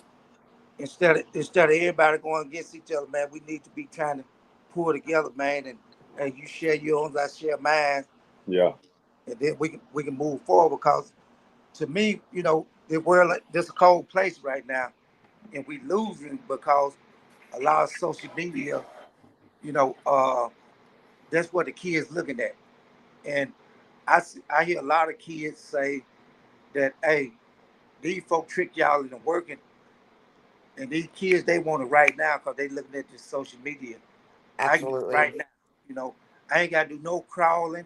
instead of everybody going against each other, man, we need to be trying to pull together, man, and you share yours, I share mine, Yeah. and then we can move forward. Because to me, the world this a cold place right now, and we losing because a lot of social media, you know, uh, that's what the kids looking at, and I hear a lot of kids say that, hey, these folk trick y'all into working, and these kids they want it right now because they looking at this social media. I get it Absolutely. right now. You know, I ain't got to do no crawling.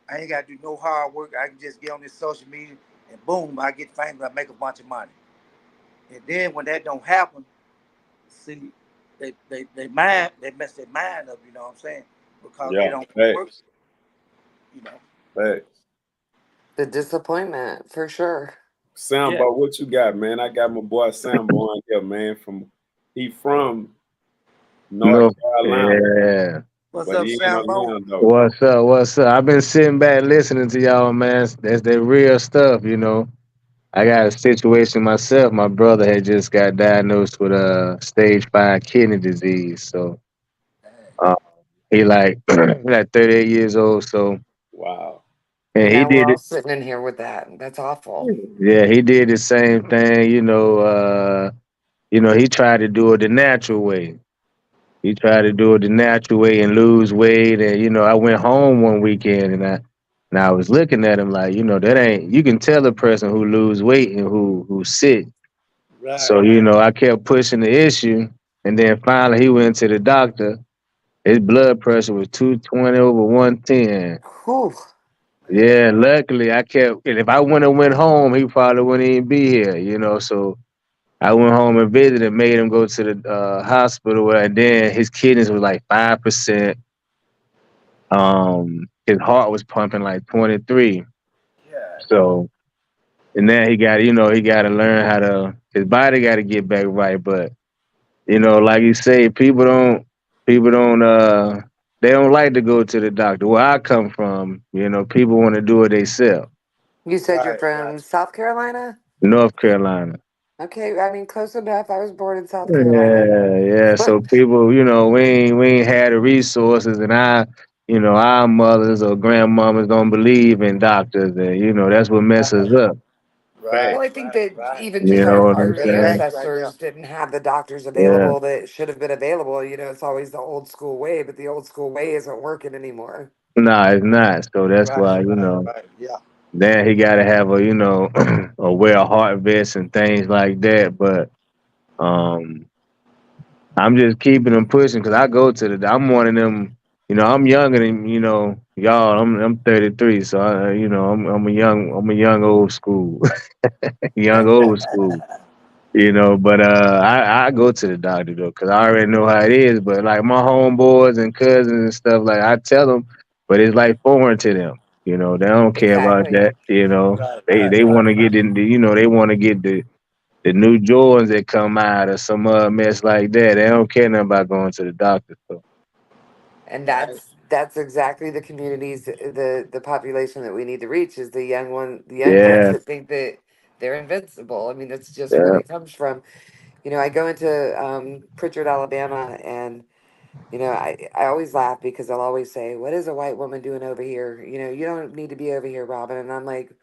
I ain't got to do no hard work. I can just get on this social media and boom, I get famous. I make a bunch of money. And then when that don't happen, see, they mind they mess their mind up. You know what I'm saying? Because they Yeah. don't work. Facts. You know. Facts. The disappointment, for sure. Sambo, Yeah. what you got, man? I got my boy Sambo on here, man. He from North No, Carolina, yeah. What's but up, he in Sambo? Orlando. What's up? What's up? I've been sitting back listening to y'all, man. That's the real stuff, you know. I got a situation myself. My brother had just got diagnosed with stage 5 kidney disease. So uh, he like he like 38 years old. So Wow. and he We're did all it. sitting in here with that. That's awful. Yeah, he did the same thing. He tried to do it the natural way. He tried to do it the natural way and lose weight. And I went home one weekend and I was looking at him like, that ain't. You can tell a person who lose weight and who's sick. Right. So I kept pushing the issue, and then finally he went to the doctor. His blood pressure was 220 over 110. Whew. Man. Yeah, luckily I kept. And if I wouldn't have went home, he probably wouldn't even be here. So I went home and visited, made him go to the hospital, and then his kidneys was like 5%. His heart was pumping like 23. Yeah. So and then he got to learn how to. His body got to get back right. But like you say, people don't they don't like to go to the doctor. Where I come from, people want to do it themselves. You said you're Right. from Right. South Carolina? North Carolina. Okay, I mean, close enough. I was born in South Carolina. Yeah, yeah. So people, we ain't had the resources, and our mothers or grandmamas don't believe in doctors, and that's what messes up. Right, Well, I think right, that right. even You just know what I'm our Better saying? facts right there. ancestors didn't have the doctors Yeah. available that should have been available. It's always the old school way, but the old school way isn't working anymore. Nah, it's not. So that's Right, why, right, right. Yeah. then he got to have a, a wear heart vest and things like that. But um, I'm just keeping them pushing because I go to I'm one of them. I'm younger than y'all. I'm 33, so I'm a young old school, young old school. But I go to the doctor though, cause I already know how it is. But like my homeboys and cousins and stuff, like I tell them, but it's like foreign to them. They don't care about Exactly. that. Right, They right, they right, want to get in. They want to get the new Jordans that come out or some mess like that. They don't care nothing about going to the doctor. So And right. that's exactly the communities, the population that we need to reach is the young ones yeah, that think that they're invincible. I mean, that's just where yeah, it comes from. I go into Pritchard, Alabama, and I always laugh because I'll always say, "What is a white woman doing over here? You don't need to be over here, Robin." And I'm like,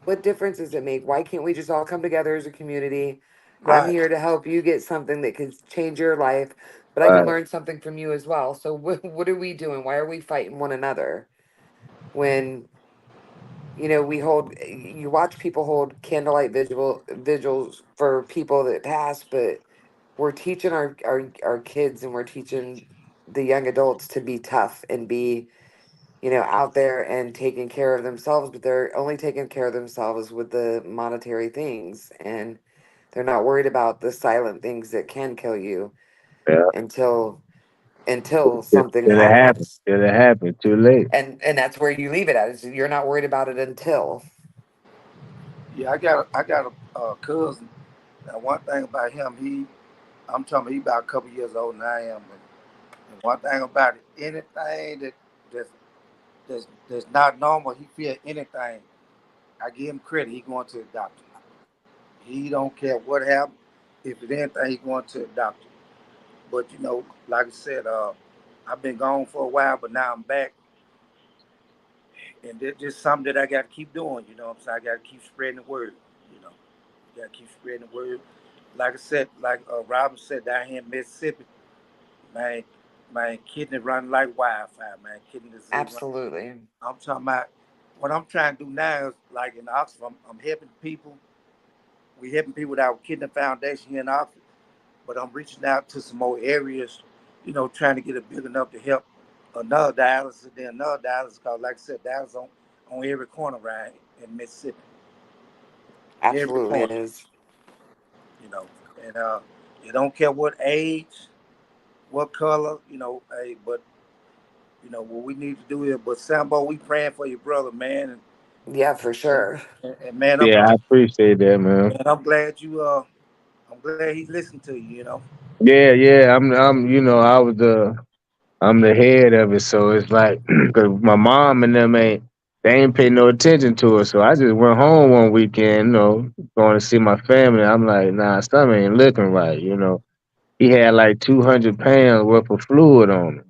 "What difference does it make? Why can't we just all come together as a community? I'm Right. here to help you get something that can change your life, but I can right, learn something from you as well. So what are we doing? Why are we fighting one another when?" We hold, you watch people hold candlelight vigils for people that pass, but we're teaching our kids and we're teaching the young adults to be tough and be, out there and taking care of themselves, but they're only taking care of themselves with the monetary things, and they're not worried about the silent things that can kill you yeah. until something It'll happen. happens. It'll happen. Too late. And that's where you leave it at, is you're not worried about it until. Yeah, I got a cousin. Now, one thing about him, I'm telling you, he about a couple years older than I am. And one thing about it, anything that's that's not normal, he feel anything. I give him credit. He going to the doctor. He don't care what happened. If it anything, he going to the doctor. But like I said, I've been gone for a while, but now I'm back, and that's just something that I got to keep doing. You know what I'm saying? I got to keep spreading the word. You know, got to keep spreading the word. Like I said, like Robin said, down here in Mississippi, man, man, kidney run like wildfire, man. Kidney disease run. Absolutely. I'm talking about what I'm trying to do now is like in Oxford, I'm helping people. We helping people with our kidney foundation here in Oxford, but I'm reaching out to some more areas, trying to get it big enough to help another dialysis and then another dialysis. Cause like I said, dialysis on every corner right in Mississippi, every Absolutely it corner, is. you know, and you don't care what age, what color, hey, but what we need to do is, but Sambo, we praying for your brother, man, Yeah, for and, sure. and man, Yeah, I appreciate that, man. I'm glad I'm glad he listened to you. Yeah, yeah. I'm the head of it, so it's like, cause my mom and them they ain't pay no attention to it. So I just went home one weekend, going to see my family. I'm like, nah, something ain't looking right. He had like 200 pounds worth of fluid on him.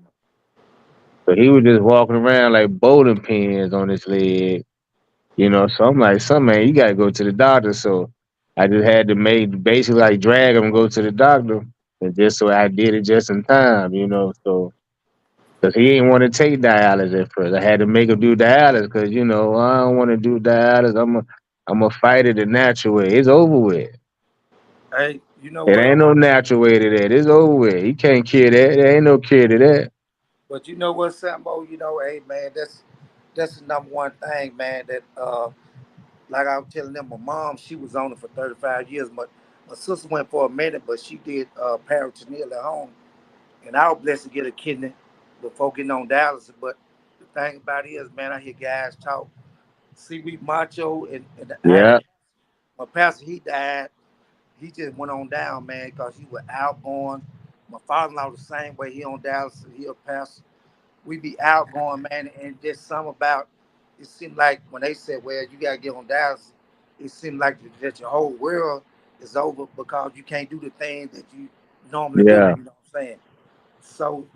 So he was just walking around like bowling pins on his leg. So I'm like, son, man, you gotta go to the doctor. So I just had to make basically like drag him go to the doctor. And just so I did it just in time. So because he didn't want to take dialysis at first. I had to make him do dialysis because, I don't want to do dialysis. I'm a fight it the natural way. It's over with. Hey, you know It what? ain't no natural way to that. It's over with. He can't cure that. There ain't no cure to that. But you know what, Sambo? Hey man, that's the number one thing, man. That like I was telling them, my mom, she was on it for 35 years, but my sister went for a minute, but she did peritoneal at home, and I was blessed to get a kidney before getting on dialysis. But the thing about it is, man, I hear guys talk. See, we macho, and Yeah, my pastor, he died. He just went on down, man, because he was outgoing. My father-in-law the same way. He on dialysis. He a pastor. We be outgoing, man, and just some about it seemed like when they said, well, you gotta get on dialysis, it seemed like that your whole world is over because you can't do the things that you normally do, yeah, you know what I'm saying? So,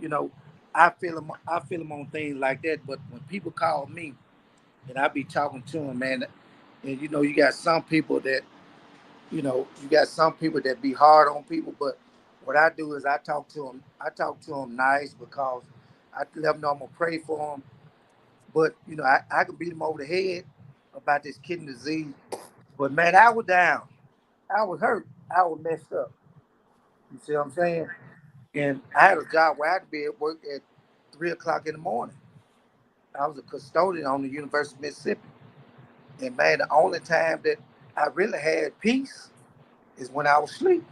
I feel them on things like that. But when people call me and I be talking to them, man, and you got some people that you got some people that be hard on people. But what I do is I talk to them. I talk to them nice because I let them know I'm gonna pray for them. But I can beat them over the head about this kidney disease. But man, I was down. I was hurt. I was messed up. You see what I'm saying? And I had a job where I had to be at work at 3 o'clock in the morning. I was a custodian on the University of Mississippi. And man, the only time that I really had peace is when I was sleeping.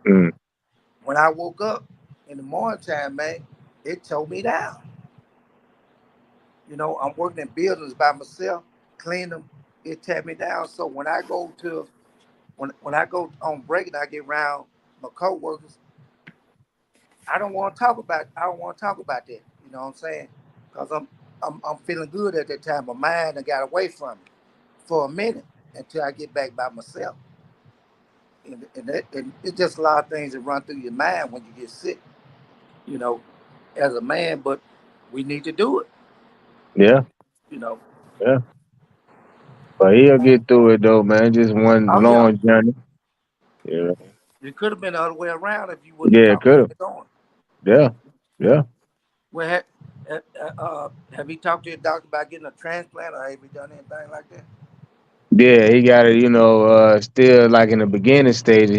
Mm. When I woke up in the morning time, man, it tore me down. I'm working in buildings by myself, clean them, it tear me down. So when I go on break and I get around my coworkers, I don't want to talk about that. You know what I'm saying? Because I'm feeling good at that time. My mind I got away from me for a minute until I get back by myself. And it's just a lot of things that run through your mind when you get sick. You know, as a man, but we need to do it. Yeah, You know. yeah. But he'll get through it though, man. Just one Oh yeah, long journey. Yeah. it could have been the other way around if you wouldn't have Yeah, it talked could have. it on. Yeah. Yeah. Well, have you talked to your doctor about getting a transplant, or have you done anything like that? Yeah, he got it, still like in the beginning stages,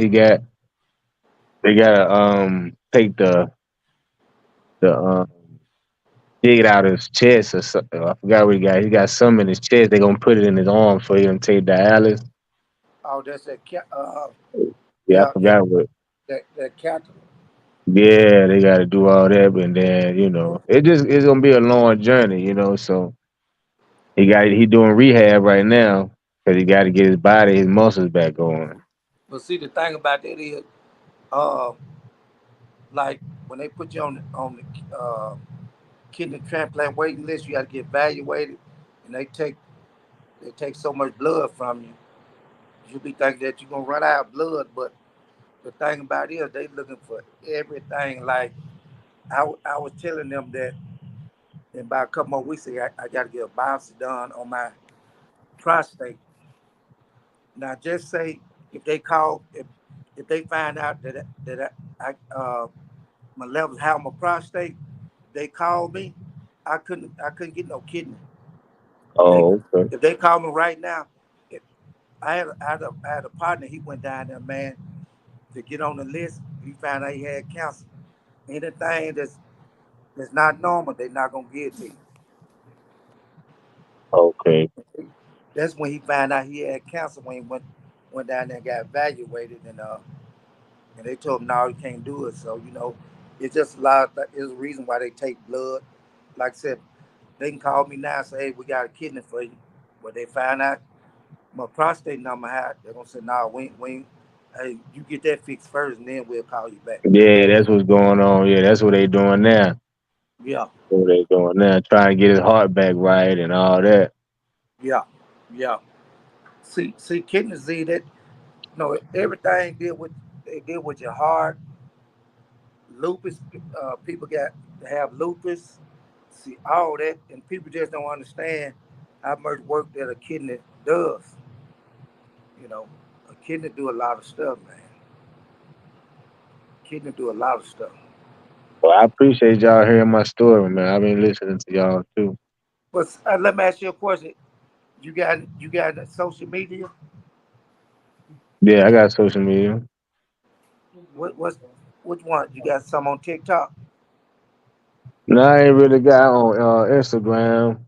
they gotta take the dig it out of his chest or something. I forgot what he got. He got some in his chest. They gonna put it in his arm for him to take dialysis. Oh, that's that. Yeah, I Yeah, yeah, forgot what. that catheter. Yeah, they got to do all that, and then it's gonna be a long journey, So he doing rehab right now because he got to get his body, his muscles back going. But see, the thing about that is, uh, like when they put you on the kidney transplant waiting list, you got to get evaluated, and they take so much blood from you. You be thinking that you're gonna run out of blood, but the thing about it is they looking for everything. Like I was telling them that in about a couple more weeks, I got to get a biopsy done on my prostate. Now, just say if they call, if they find out that my levels high on my prostate, they call me. I couldn't get no kidney. They Oh, okay. if they call me right now, if I had a partner. He went down there, man, to get on the list. He found out he had cancer. Anything that's not normal, they're not gonna give it to you. Okay. That's when he found out he had cancer when he went down there and got evaluated and they told him no, you can't do it. So it's just a lot. It's a reason why they take blood. Like I said, they can call me now and say, hey, we got a kidney for you. But they find out my prostate number high, they're gonna say, no, hey, you get that fixed first, and then we'll call you back. Yeah, that's what's going on. Yeah, that's what they doing now. Yeah, What they doing now, trying to get his heart back right and all that. yeah, yeah. See, kidney disease, that everything deal with your heart, lupus. People got to have lupus. See all that, and people just don't understand how much work that a kidney does. You know, a kidney do a lot of stuff, man. Kidney do a lot of stuff. Well, I appreciate y'all hearing my story, man. I've been listening to y'all too. But let me ask you a question. You got social media? Yeah, I got social media. What's which one? You got some on TikTok? No, I ain't really got on Instagram.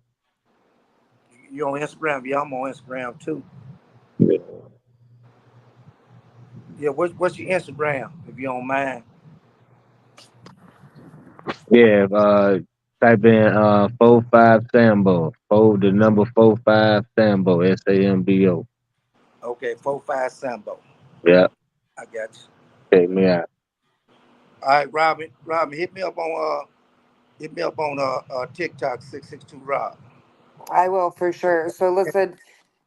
You on Instagram? Yeah, I'm on Instagram too. Yeah, what's your Instagram if you don't mind? Yeah, type in 45 Sambo. The number 45 Sambo, Sambo. Okay, 45 Sambo. Yeah, I got you. check me out. All right, Robin, hit me up on TikTok 662 Rob. I will for sure. So listen,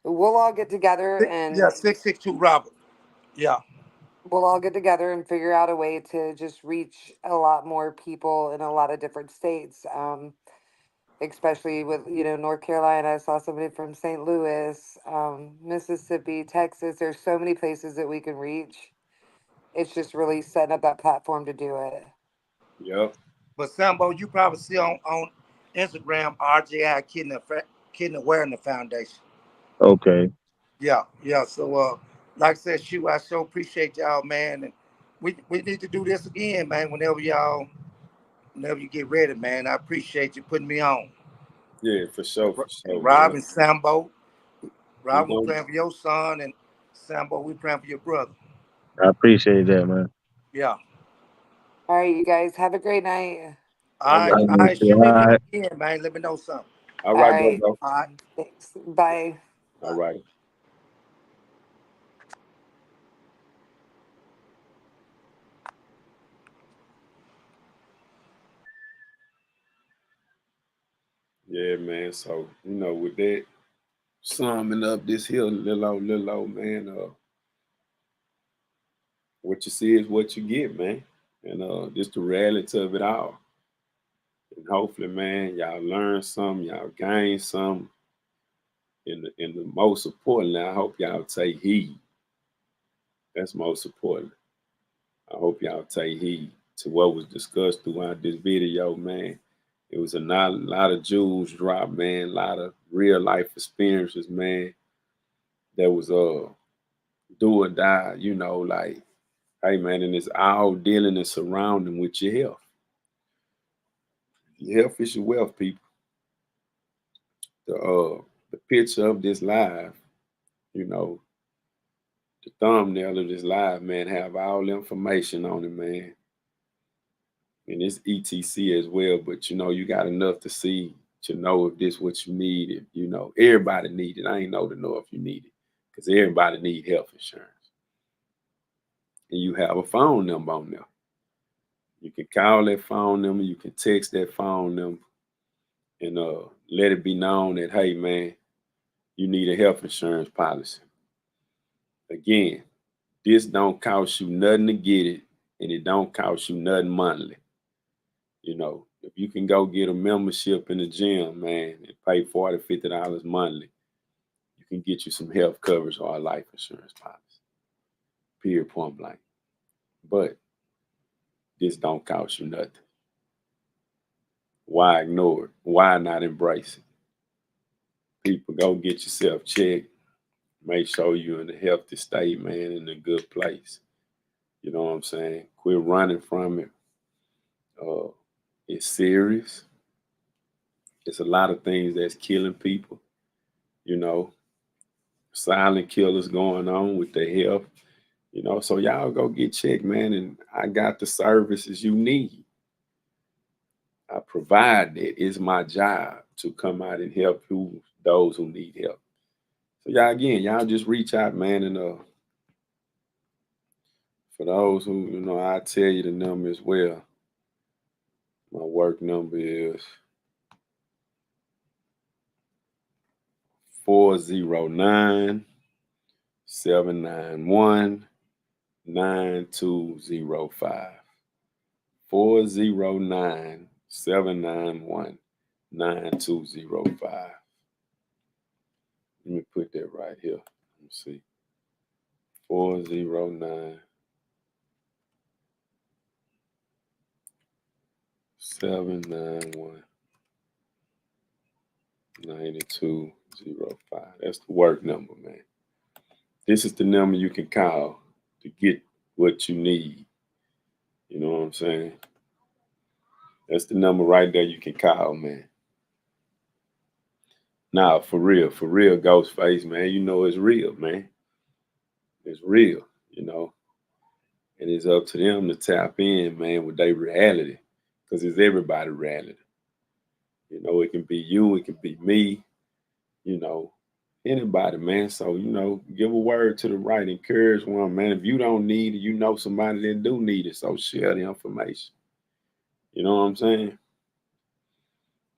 we'll all get together Yeah, and 662 Robert. Yeah. we'll all get together and figure out a way to just reach a lot more people in a lot of different states. Especially with, North Carolina. I saw somebody from St. Louis, Mississippi, Texas. There's so many places that we can reach. It's just really setting up that platform to do it. Yep. But Sambo, you probably see on Instagram RJI Kidney Awareness Foundation. Okay. Yeah, yeah. So like I said, shoot, I so appreciate y'all, man. And we need to do this again, man, whenever you get ready, man. I appreciate you putting me on. Yeah, for sure, for And sure, Rob man. and Sambo. We Rob, we going praying for your son, and Sambo, we praying for your brother. I appreciate that, man. Yeah. All right, you guys have a great night. all right, All right, shoot All me right. again, man. Let me know something. all All right, right. bro. All right. Thanks. Bye. All Bye. right. Yeah, man. So, with that, summing up this here little old man, what you see is what you get, man. And just the reality of it all. And hopefully, man, y'all learn some, y'all gain some. And the most importantly, I hope y'all take heed. That's most important. I hope y'all take heed to what was discussed throughout this video, man. It was a lot of jewels dropped, man. A lot of real life experiences, man. That was do or die, like, hey, man, and it's all dealing and surrounding with your health. Your health is your wealth, people. The picture of this live, you know, the thumbnail of this live, man, have all the information on it, man. And it's ETC as well, but you got enough to see to know if this what you need. If everybody need it. I ain't know to know if you need it. Because everybody need health insurance. And you have a phone number on there. You can call that phone number, you can text that phone number, and let it be known that, hey, man, you need a health insurance policy. Again, this don't cost you nothing to get it, and it don't cost you nothing monthly. If you can go get a membership in the gym, man, and pay $40, $50 monthly, you can get you some health coverage or a life insurance policy. Period, point blank. But this don't cost you nothing. Why ignore it? Why not embrace it? People, go get yourself checked. Make sure you're in a healthy state, man, in a good place. You know what I'm saying? Quit running from it. It's serious. It's a lot of things that's killing people. You know, silent killers going on with their health. So y'all go get checked, man. And I got the services you need. I provide that. It's my job to come out and help those who need help. So y'all just reach out, man. And for those who, I tell you the number as well. My work number is 409-791-9205. 409-791-9205. Let me put that right here. Let me see. 409 791 9205. That's the work number, man. This is the number you can call to get what you need. You know what I'm saying? That's the number right there you can call, man. Now, for real, Ghostface, man, it's real, man. It's real, and it's up to them to tap in, man, with their reality, because it's everybody's reality. It can be you, it can be me, anybody, man. So, give a word to the right, encourage one, man. If you don't need it, somebody that do need it, so share the information. You know what I'm saying?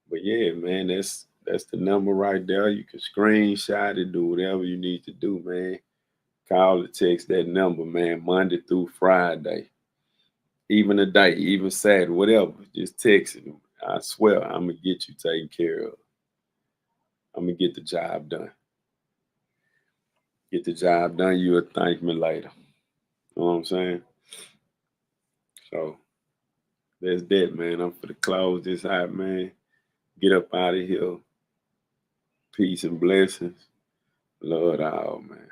But yeah, man, that's the number right there. You can screenshot it, do whatever you need to do, man. Call or text that number, man, Monday through Friday. Even a day, even Saturday, whatever. Just text it. I swear, I'm going to get you taken care of. I'm going to get the job done. Get the job done, you'll thank me later. You know what I'm saying? So, that's that, man. I'm for the close this out, man. Get up out of here. Peace and blessings. Lord all, man.